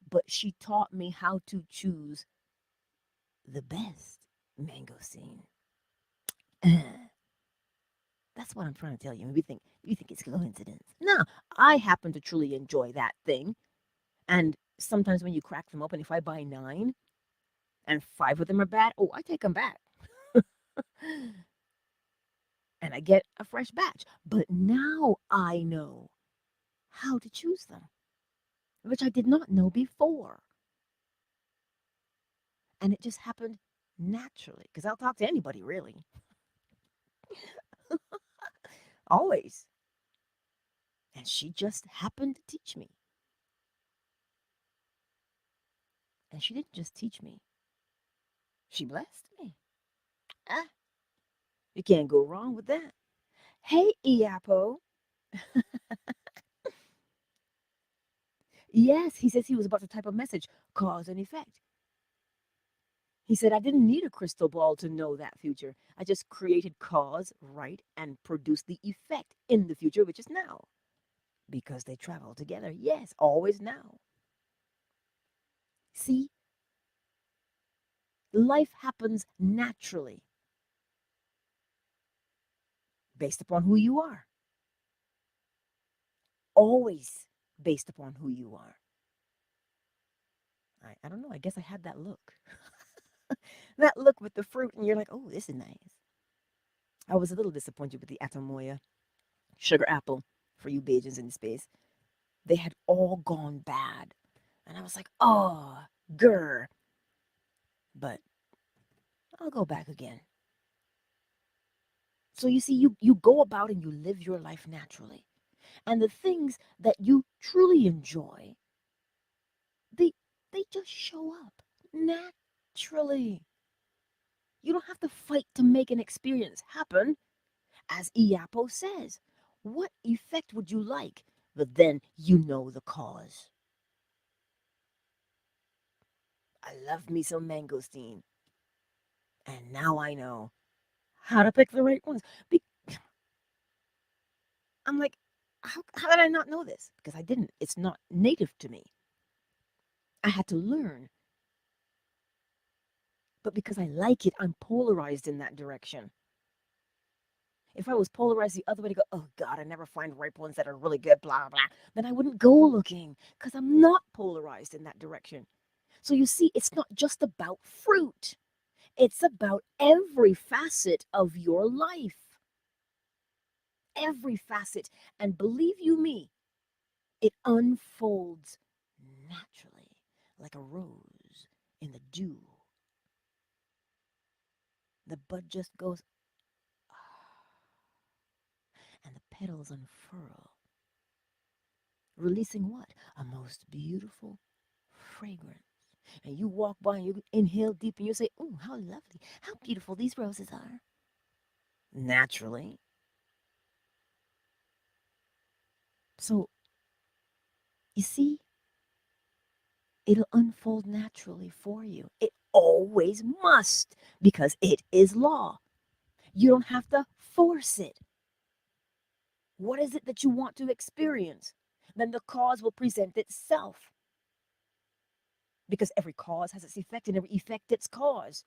but she taught me how to choose the best mangosteen. That's what I'm trying to tell you. Maybe you think it's coincidence. No, I happen to truly enjoy that thing. And sometimes when you crack them open, if I buy 9 and 5 of them are bad, oh, I take them back. And I get a fresh batch. But now I know how to choose them, which I did not know before. And it just happened naturally because I'll talk to anybody really, always. And she just happened to teach me. And she didn't just teach me, she blessed me. Ah, you can't go wrong with that. Hey, Iapo. Yes, he says he was about to type a message, cause and effect. He said, I didn't need a crystal ball to know that future. I just created cause, right, and produced the effect in the future, which is now. Because they travel together. Yes, always now. See, life happens naturally based upon who you are. Always based upon who you are. I don't know. I guess I had that look. That look with the fruit, and you're like, oh, this is nice. I was a little disappointed with the Atamoya sugar apple for you Bajans in space. They had all gone bad. And I was like, oh, grr. But I'll go back again. So you see, you go about and you live your life naturally. And the things that you truly enjoy, they they just show up naturally. You don't have to fight to make an experience happen. As Iapo says, what effect would you like? But then you know the cause. I love me some mangosteen. And now I know how to pick the right ones. I'm like, how did I not know this? Because I didn't. It's not native to me. I had to learn. But because I like it, I'm polarized in that direction. If I was polarized the other way to go, oh God, I never find ripe ones that are really good, blah, blah, then I wouldn't go looking because I'm not polarized in that direction. So you see, it's not just about fruit, it's about every facet of your life. Every facet. And believe you me, it unfolds naturally like a rose in the dew. The bud just goes, and the petals unfurl, releasing what? A most beautiful fragrance. And you walk by and you inhale deep and you say, oh, how lovely, how beautiful these roses are. Naturally. So, you see, it'll unfold naturally for you. It always must because it is law. You don't have to force it. What is it that you want to experience? Then the cause will present itself because every cause has its effect and every effect its cause.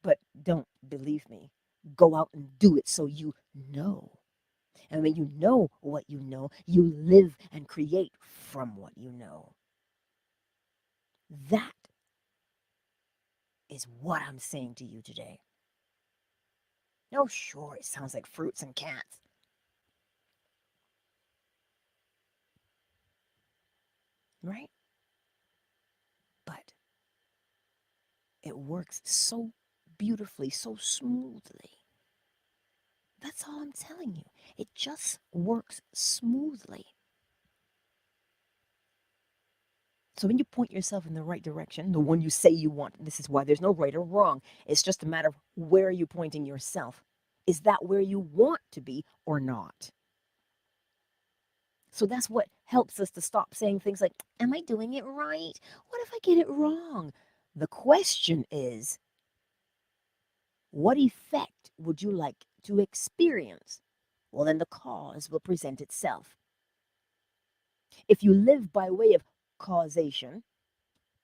But don't believe me. Go out and do it so you know. And when you know what you know, you live and create from what you know. That is what I'm saying to you today. Oh, sure, it sounds like fruits and cats, right? But it works so beautifully, so smoothly. That's all I'm telling you. It just works smoothly. So when you point yourself in the right direction, the one you say you want, this is why there's no right or wrong. It's just a matter of where are you pointing yourself. Is that where you want to be or not? So that's what helps us to stop saying things like, am I doing it right? What if I get it wrong? The question is, what effect would you like to experience? Well, then the cause will present itself. If you live by way of causation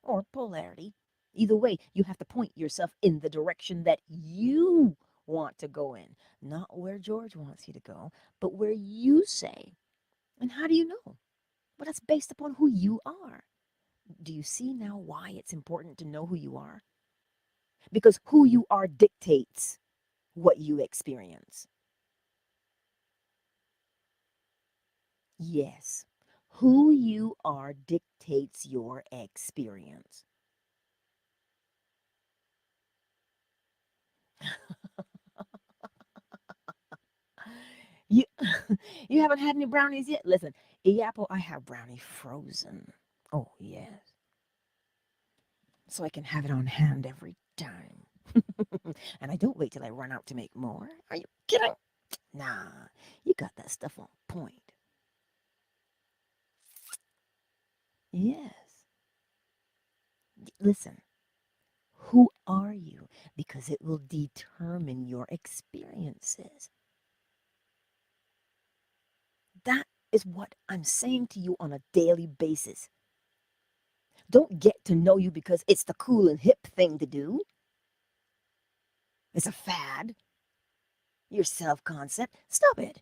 or polarity, either way, you have to point yourself in the direction that you want to go in, not where George wants you to go, but where you say. And how do you know? Well, that's based upon who you are. Do you see now why it's important to know who you are? Because who you are dictates what you experience. Yes, who you are dictates your experience. You you haven't had any brownies yet? Listen, apple, I have brownie frozen. Oh yes, so I can have it on hand every time. And I don't wait till I run out to make more. Are you kidding? Nah, you got that stuff on point. Yes. Listen, who are you? Because it will determine your experiences. That is what I'm saying to you on a daily basis. Don't get to know you because it's the cool and hip thing to do. It's a fad. Your self concept. Stop it.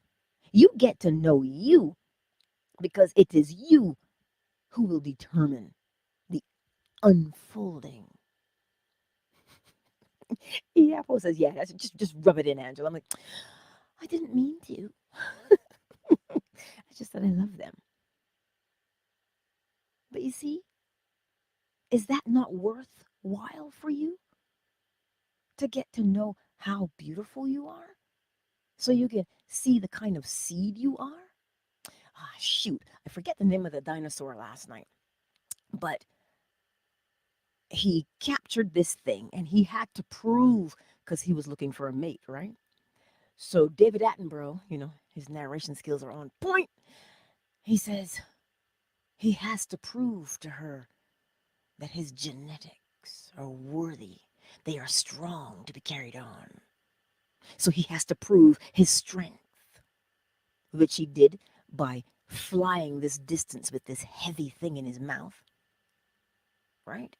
You get to know you because it is you who will determine the unfolding. Apple says, yeah, just rub it in, Angela. I'm like, I didn't mean to. I just said I love them. But you see, is that not worthwhile for you to get to know how beautiful you are? So you can see the kind of seed you are? Ah, shoot, I forget the name of the dinosaur last night, but he captured this thing and he had to prove because he was looking for a mate, right? So David Attenborough, his narration skills are on point. He says he has to prove to her that his genetics are worthy. They are strong to be carried on. So he has to prove his strength, which he did by flying this distance with this heavy thing in his mouth, right?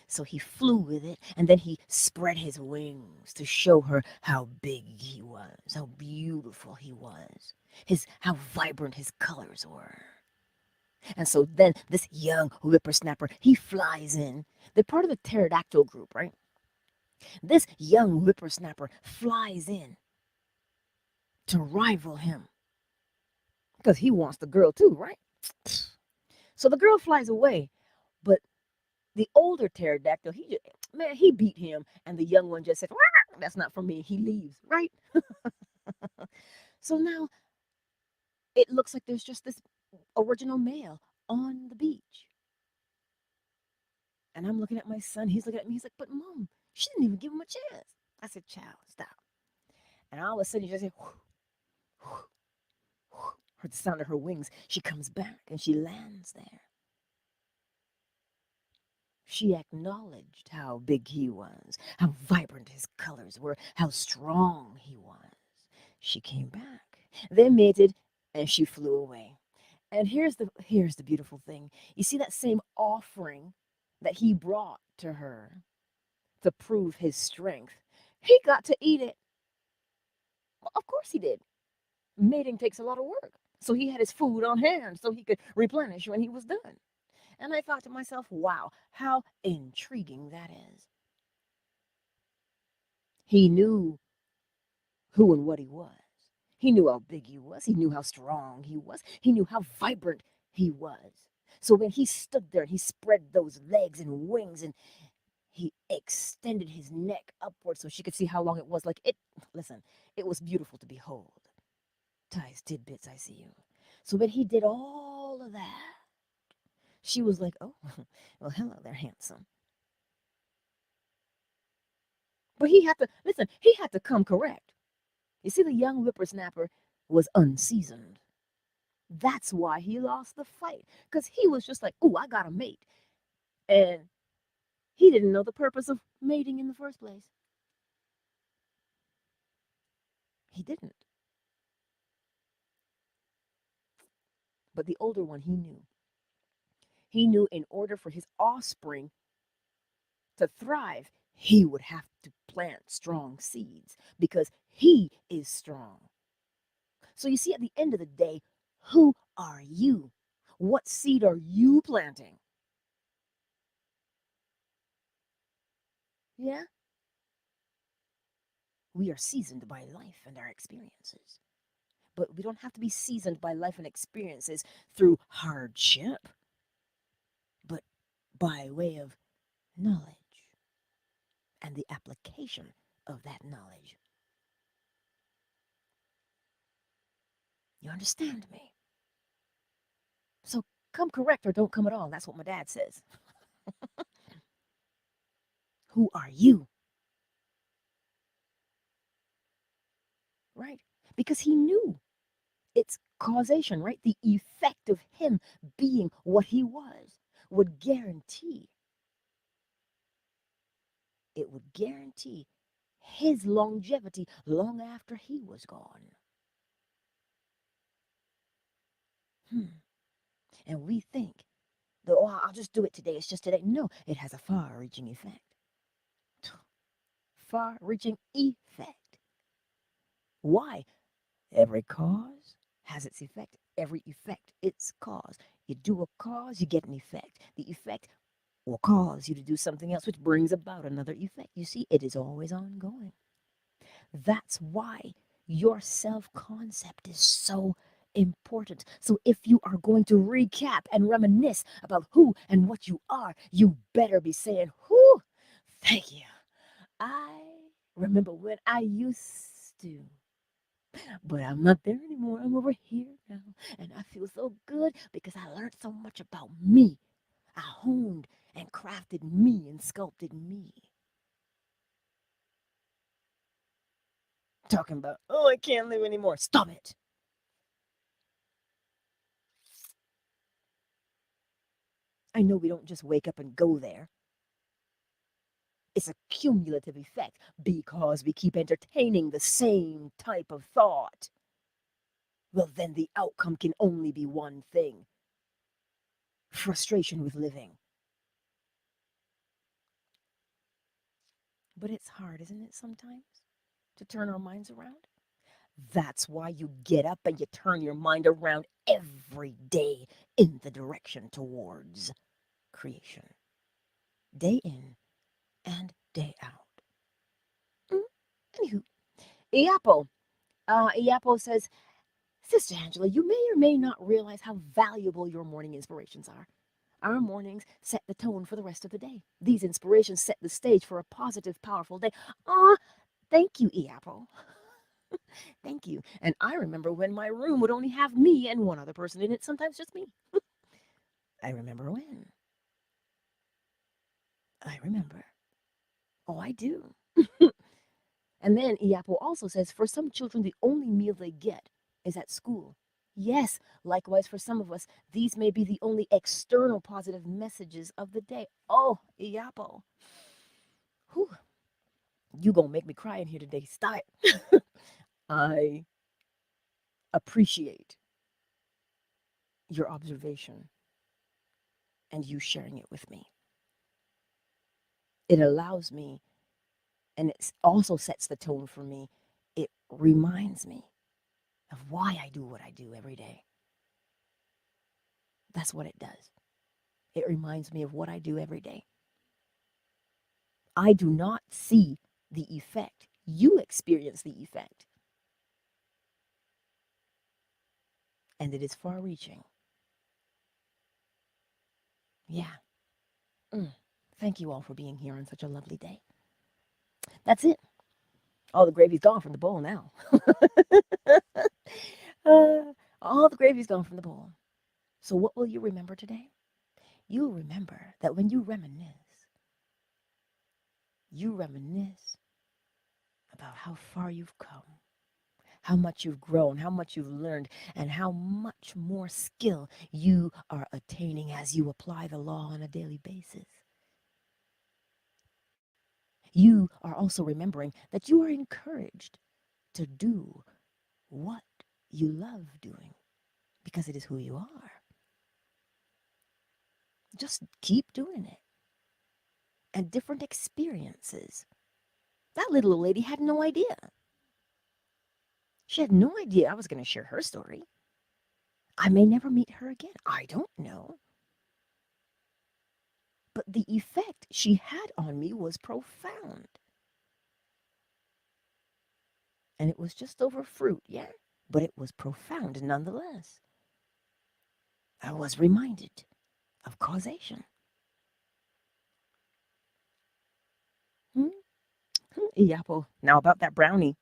So he flew with it, and then he spread his wings to show her how big he was, how beautiful he was, how vibrant his colors were. And so then this young whippersnapper, he flies in. They're part of the pterodactyl group, right? This young whippersnapper flies in to rival him because he wants the girl too, right? So the girl flies away, but the older pterodactyl, he beat him, and the young one just said, "That's not for me." He leaves, right? So now it looks like there's just this original male on the beach. And I'm looking at my son. He's looking at me. He's like, "But mom, she didn't even give him a chance." I said, "Child, stop." And all of a sudden, you just hear, whoo, whoo, whoo, heard the sound of her wings. She comes back and she lands there. She acknowledged how big he was, how vibrant his colors were, how strong he was. She came back. They mated and she flew away. And here's the beautiful thing. You see that same offering that he brought to her to prove his strength. He got to eat it. Well, of course he did. mating takes a lot of work. So he had his food on hand so he could replenish when he was done. And I thought to myself, wow, how intriguing that is. He knew who and what he was. He knew how big he was. He knew how strong he was. He knew how vibrant he was. So when he stood there and he spread those legs and wings and he extended his neck upward so she could see how long it was, like it, listen, it was beautiful to behold. Ties, tidbits, I see you. So when he did all of that, she was like, oh, well, hello there, handsome. But he had to, listen, he had to come correct. You see, the young whippersnapper was unseasoned. That's why he lost the fight. Because he was just like, oh, I got a mate. And he didn't know the purpose of mating in the first place. He didn't. But the older one, he knew. He knew in order for his offspring to thrive, he would have to plant strong seeds because he is strong. So you see, at the end of the day, who are you? What seed are you planting? Yeah? We are seasoned by life and our experiences. But we don't have to be seasoned by life and experiences through hardship, but by way of knowledge and the application of that knowledge. You understand me? So come correct or don't come at all. That's what my dad says. Who are you? Right? Because he knew it's causation, right? The effect of him being what he was would guarantee, it would guarantee his longevity long after he was gone. Hmm. And we think that, oh, I'll just do it today. It's just today. No, it has a far reaching effect. Far reaching effect. Why? Every cause has its effect. Every effect, its cause. You do a cause, you get an effect. The effect will cause you to do something else, which brings about another effect. You see, it is always ongoing. That's why your self concept is so important. So, if you are going to recap and reminisce about who and what you are, you better be saying, whew, thank you. I remember when I used to, but I'm not there anymore. I'm over here now. And I feel so good because I learned so much about me. I honed and crafted me and sculpted me. Talking about, oh, I can't live anymore. Stop it. I know we don't just wake up and go there. It's a cumulative effect because we keep entertaining the same type of thought. Well, then the outcome can only be one thing: frustration with living. But it's hard, isn't it, sometimes, to turn our minds around? That's why you get up and you turn your mind around every day in the direction towards creation, day in and day out. Mm, Anywho, Iapo. Iapo says, Sister Angela, you may or may not realize how valuable your morning inspirations are. Our mornings set the tone for the rest of the day. These inspirations set the stage for a positive, powerful day. Ah, thank you, Iapo. Thank you. And I remember when my room would only have me and one other person in it, sometimes just me. I remember when. I remember. Oh, I do. And then Iapo also says, for some children, the only meal they get is at school. Yes, likewise for some of us, these may be the only external positive messages of the day. Oh, Iapo. Whew, you gonna make me cry in here today. Stop it. I appreciate your observation and you sharing it with me. It allows me, and it also sets the tone for me. It reminds me of why I do what I do every day. That's what it does. It reminds me of what I do every day. I do not see the effect. You experience the effect. And it is far reaching. Yeah. Mm. Thank you all for being here on such a lovely day. That's it. All the gravy's gone from the bowl now. All the gravy's gone from the bowl. So, what will you remember today? You'll remember that when you reminisce about how far you've come, how much you've grown, how much you've learned, and how much more skill you are attaining as you apply the law on a daily basis. You are also remembering that you are encouraged to do what you love doing because it is who you are. Just keep doing it. And different experiences. That little old lady had no idea. She had no idea I was going to share her story. I may never meet her again. I don't know. But the effect she had on me was profound. And it was just over fruit, yeah? But it was profound nonetheless. I was reminded of causation. Hmm? Yapo. Now about that brownie.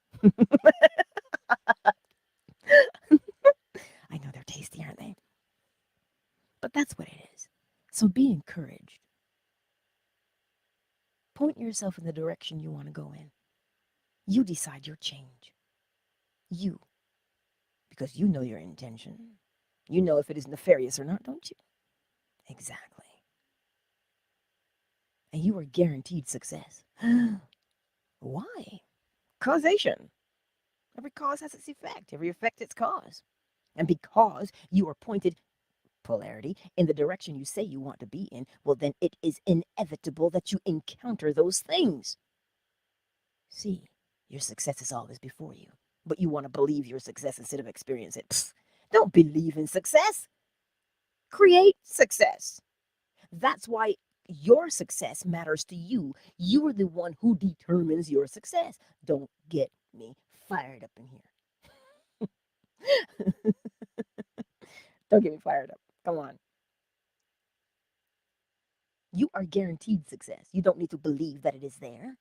I know they're tasty, aren't they? But that's what it is. So be encouraged. Point yourself in the direction you want to go in. You decide your change. You. Because you know your intention. You know if it is nefarious or not, don't you? Exactly. And you are guaranteed success. Why? Causation. Every cause has its effect, every effect its cause. And because you are pointed, polarity, in the direction you say you want to be in, well, then it is inevitable that you encounter those things. See, your success is always before you, but you want to believe your success instead of experience it. Psst, don't believe in success. Create success. That's why your success matters to you. You are the one who determines your success. Don't get me fired up in here. Don't get me fired up. Come on. You are guaranteed success. You don't need to believe that it is there.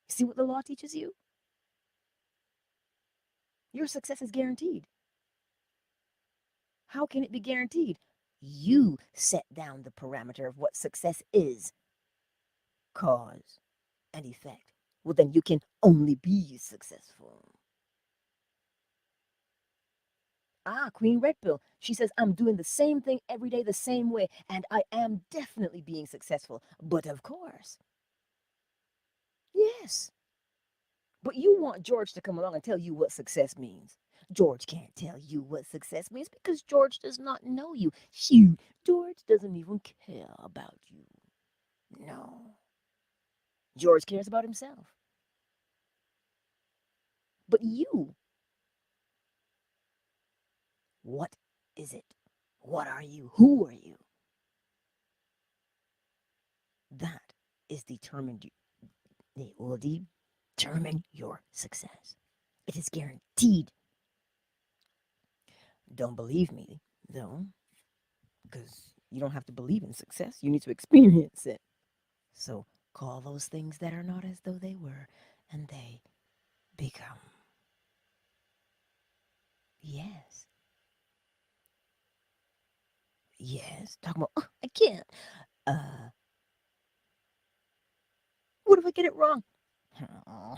See what the law teaches you? Your success is guaranteed. How can it be guaranteed? You set down the parameter of what success is, cause and effect. Well, then you can only be successful. Ah, Queen Red Pill. She says, I'm doing the same thing every day the same way, and I am definitely being successful. But of course, yes. But you want George to come along and tell you what success means. George can't tell you what success means because George does not know you. Shoot, George doesn't even care about you. No. George cares about himself. But you, what is it? What are you? Who are you? That is determined. It will determine your success. It is guaranteed. Don't believe me, though, because you don't have to believe in success. You need to experience it. So call those things that are not as though they were, and they become. Yes. Yes. Talking about, oh, I can't. Uh, what if I get it wrong? Oh,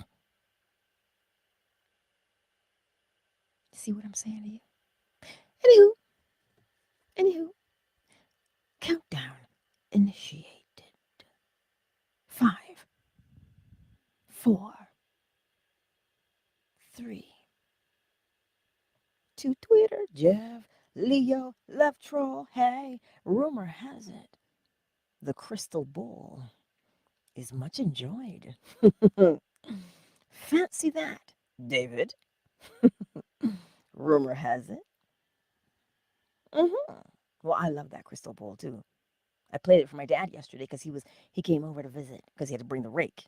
see what I'm saying to you? Anywho, countdown initiated. 5, 4, 3. To Twitter, Jeff, Leo, left troll. Hey, rumor has it the crystal ball is much enjoyed. Fancy that, David. Rumor has it. Hmm. Well, I love that crystal ball too. I played it for my dad yesterday because he came over to visit because he had to bring the rake.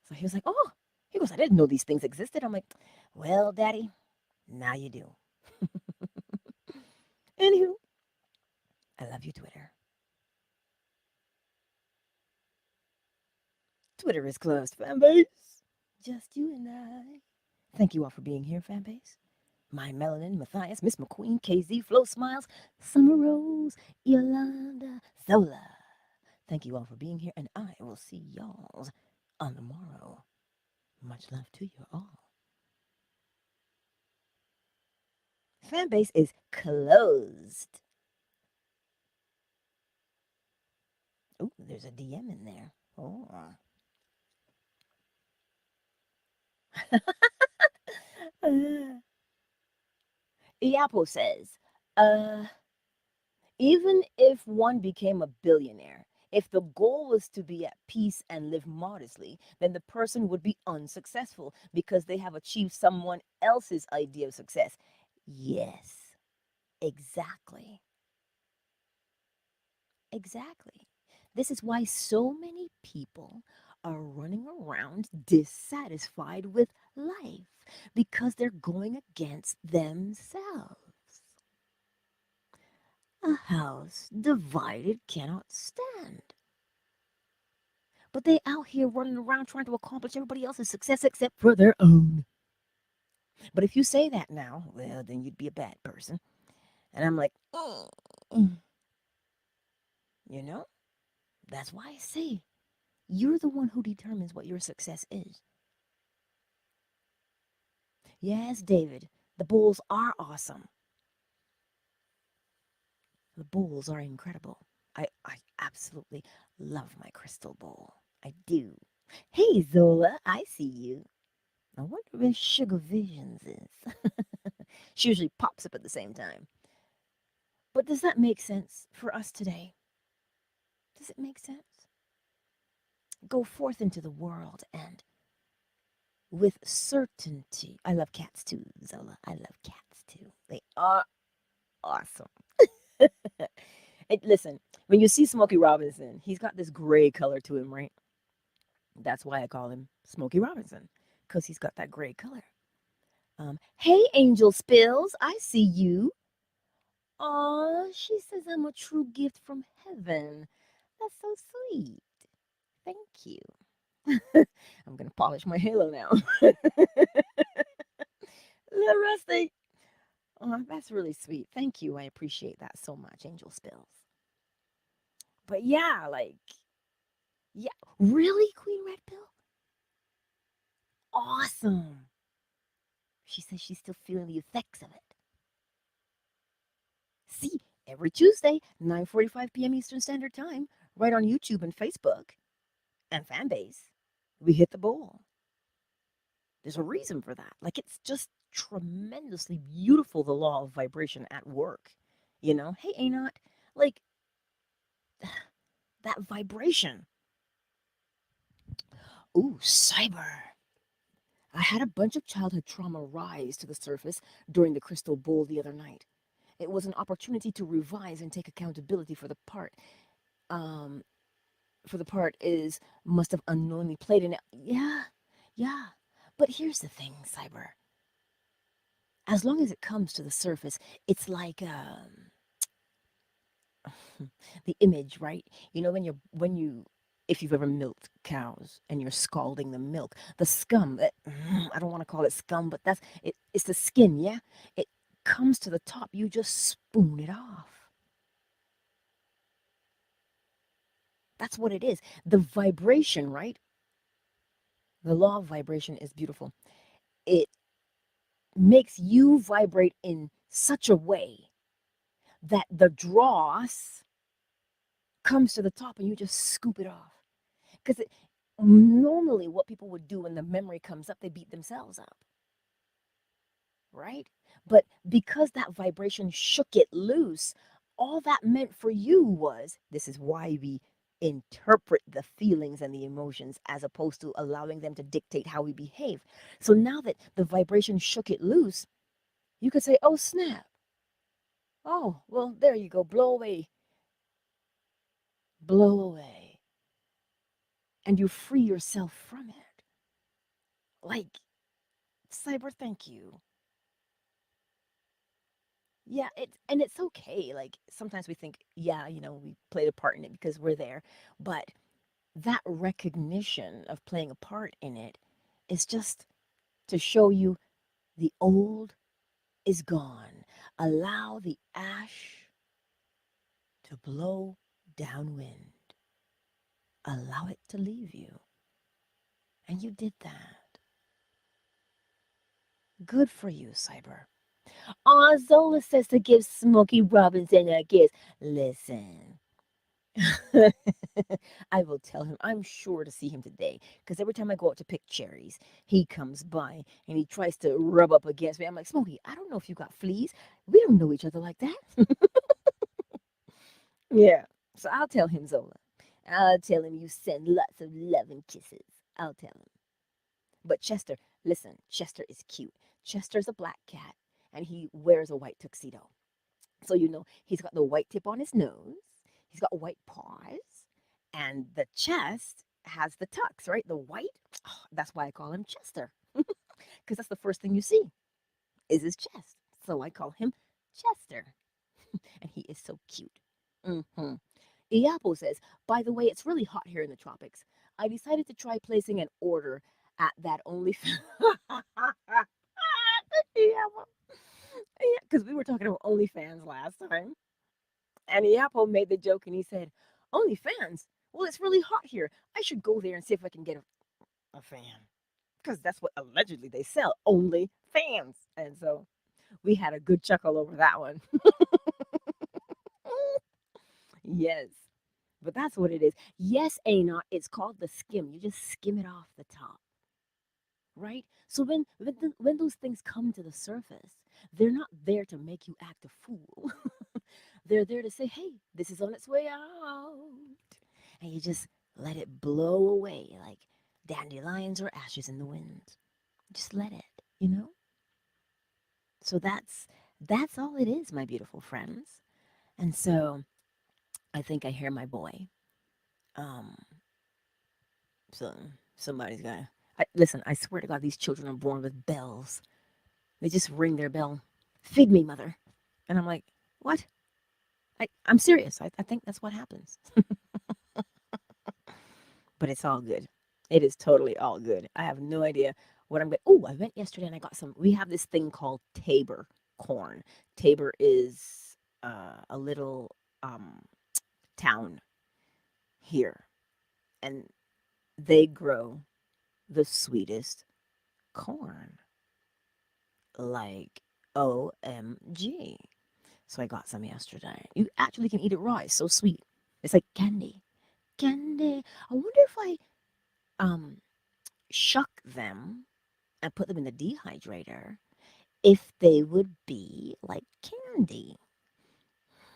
So he was like, "Oh," he goes, "I didn't know these things existed." I'm like, "Well, Daddy, now you do." Anywho, I love you, Twitter. Twitter is closed, fanbase. Just you and I. Thank you all for being here, fanbase. My Melanin, Matthias, Miss McQueen, KZ, Flo Smiles, Summer Rose, Yolanda, Zola. Thank you all for being here, and I will see y'all on the morrow. Much love to you all. Fanbase is closed. Oh, there's a DM in there. Oh. Iapo says, uh, even if one became a billionaire, if the goal was to be at peace and live modestly, then the person would be unsuccessful because they have achieved someone else's idea of success. Yes, exactly. Exactly. This is why so many people are running around dissatisfied with life because they're going against themselves. A house divided cannot stand. But they out here running around trying to accomplish everybody else's success except for their own. But if you say that now, well, then you'd be a bad person. And I'm like, you know, that's why I say you're the one who determines what your success is. Yes, David, the Bulls are awesome. The Bulls are incredible. I absolutely love my crystal ball. I do. Hey, Zola, I see you. I wonder where Sugar Visions is. She usually pops up at the same time. But does that make sense for us today? Does it make sense? Go forth into the world and with certainty. I love cats too, Zola. I love cats too. They are awesome. Listen, when you see Smokey Robinson, he's got this gray color to him, right? That's why I call him Smokey Robinson, because he's got that gray color. Hey, Angel Spills, I see you. Aw, she says I'm a true gift from heaven. That's so sweet. Thank you. I'm gonna polish my halo now. Little Rusty. Oh, that's really sweet. Thank you. I appreciate that so much, Angel Spills. But yeah, like, yeah, really, Queen Red Pill? Awesome. She says she's still feeling the effects of it. See, every Tuesday, 9:45 p.m. Eastern Standard Time, right on YouTube and Facebook and Fanbase, we hit the ball. There's a reason for that. Like, it's just tremendously beautiful, the law of vibration at work. You know, hey, Anot, like, that vibration. Ooh, cyber. I had a bunch of childhood trauma rise to the surface during the crystal bowl the other night. It was an opportunity to revise and take accountability for the part. Um, for the part is must have unknowingly played in it. Yeah, yeah. But here's the thing, Cyber. As long as it comes to the surface, it's like the image, right? You know when you if you've ever milked cows and you're scalding the milk, the scum. I don't want to call it scum, but that's it. It's the skin, yeah. It comes to the top. You just spoon it off. That's what it is. The vibration, right? The law of vibration is beautiful. It makes you vibrate in such a way that the dross comes to the top and you just scoop it off. Because normally, what people would do when the memory comes up, they beat themselves up, right? But because that vibration shook it loose, all that meant for you was this is why we interpret the feelings and the emotions as opposed to allowing them to dictate how we behave. So now that the vibration shook it loose, you could say, oh, snap. Oh, well, there you go. Blow away, blow away. And you free yourself from it. Like, cyber, thank you. Yeah, it's okay. Like sometimes we think, yeah, we played a part in it because we're there. But that recognition of playing a part in it is just to show you the old is gone. Allow the ash to blow downwind. Allow it to leave you. And you did that. Good for you, Cyber. Aw, Zola says to give Smokey Robinson a kiss. Listen. I will tell him. I'm sure to see him today because every time I go out to pick cherries, he comes by and he tries to rub up against me. I'm like, Smokey, I don't know if you got fleas. We don't know each other like that. Yeah. So I'll tell him, Zola. I'll tell him you send lots of love and kisses. I'll tell him. But Chester, listen, Chester is cute. Chester's a black cat and he wears a white tuxedo. So, he's got the white tip on his nose, he's got white paws, and the chest has the tucks, right? The white. Oh, that's why I call him Chester, because that's the first thing you see is his chest. So I call him Chester, and he is so cute. Mm-hmm. Iapo says, by the way, it's really hot here in the tropics. I decided to try placing an order at that only. Iapo. Yeah, because we were talking about OnlyFans last time. And Iapo made the joke and he said, OnlyFans? Well, it's really hot here. I should go there and see if I can get a fan. Because that's what allegedly they sell, only fans. And so we had a good chuckle over that one. Yes. But that's what it is. Yes, Anot, it's called the skim. You just skim it off the top, right? So when those things come to the surface, they're not there to make you act a fool. They're there to say, hey, this is on its way out. And you just let it blow away like dandelions or ashes in the wind. Just let it. So that's all it is, my beautiful friends. And so I think I hear my boy. Um, so somebody's gonna listen. I swear to God, these children are born with bells. They just ring their bell. Feed me, mother. And I'm like, what? I'm serious. I think that's what happens. But it's all good. It is totally all good. I have no idea what I'm going. Oh, I went yesterday and I got some. We have this thing called Tabor corn. Tabor is a little town here, and they grow the sweetest corn. Like OMG. So I got some yesterday. You actually can eat it raw. It's so sweet. It's like candy. Candy. I wonder if I um shuck them and put them in the dehydrator, if they would be like candy.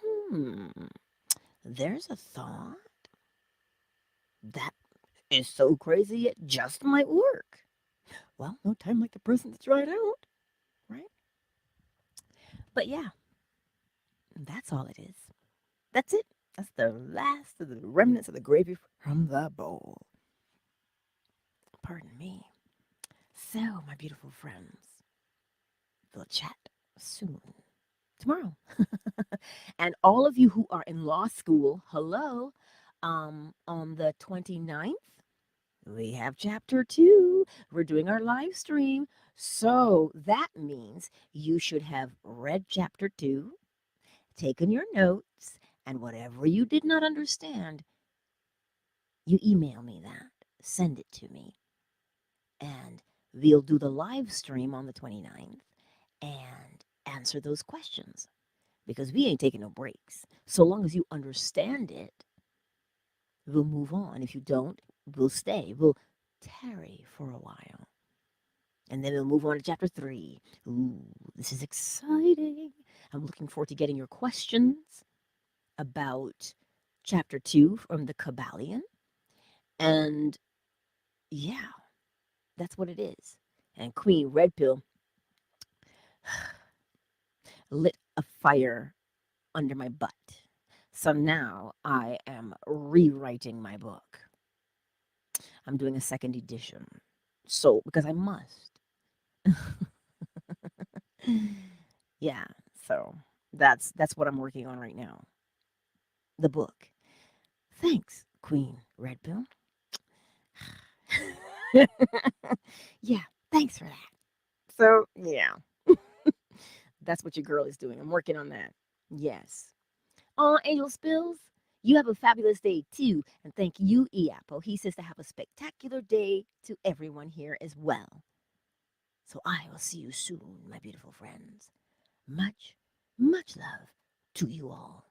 Hmm, there's a thought that is so crazy it just might work. Well, no time like the present to try it out, right? But yeah, that's all it is. That's it. That's the last of the remnants of the gravy from the bowl. Pardon me. So, my beautiful friends, we'll chat soon. Tomorrow. And all of you who are in law school, hello, on the 29th, we have chapter 2. We're doing our live stream. So that means you should have read chapter 2, taken your notes, and whatever you did not understand, you email me that. Send it to me. And we'll do the live stream on the 29th and answer those questions because we ain't taking no breaks. So long as you understand it, we'll move on. If you don't, we'll stay. We'll tarry for a while. And then we'll move on to chapter 3. Ooh, this is exciting. I'm looking forward to getting your questions about chapter 2 from the KYBALION. And yeah, that's what it is. And Queen Red Pill lit a fire under my butt. So now I am rewriting my book. I'm doing a second edition. So, because I must. Yeah, so that's what I'm working on right now. The book. Thanks, Queen Red Pill. Yeah, thanks for that. So, yeah, that's what your girl is doing. I'm working on that. Yes. Angel Spills, you have a fabulous day too. And thank you, Eapo. He says to have a spectacular day to everyone here as well. So I will see you soon, my beautiful friends. Much, much love to you all.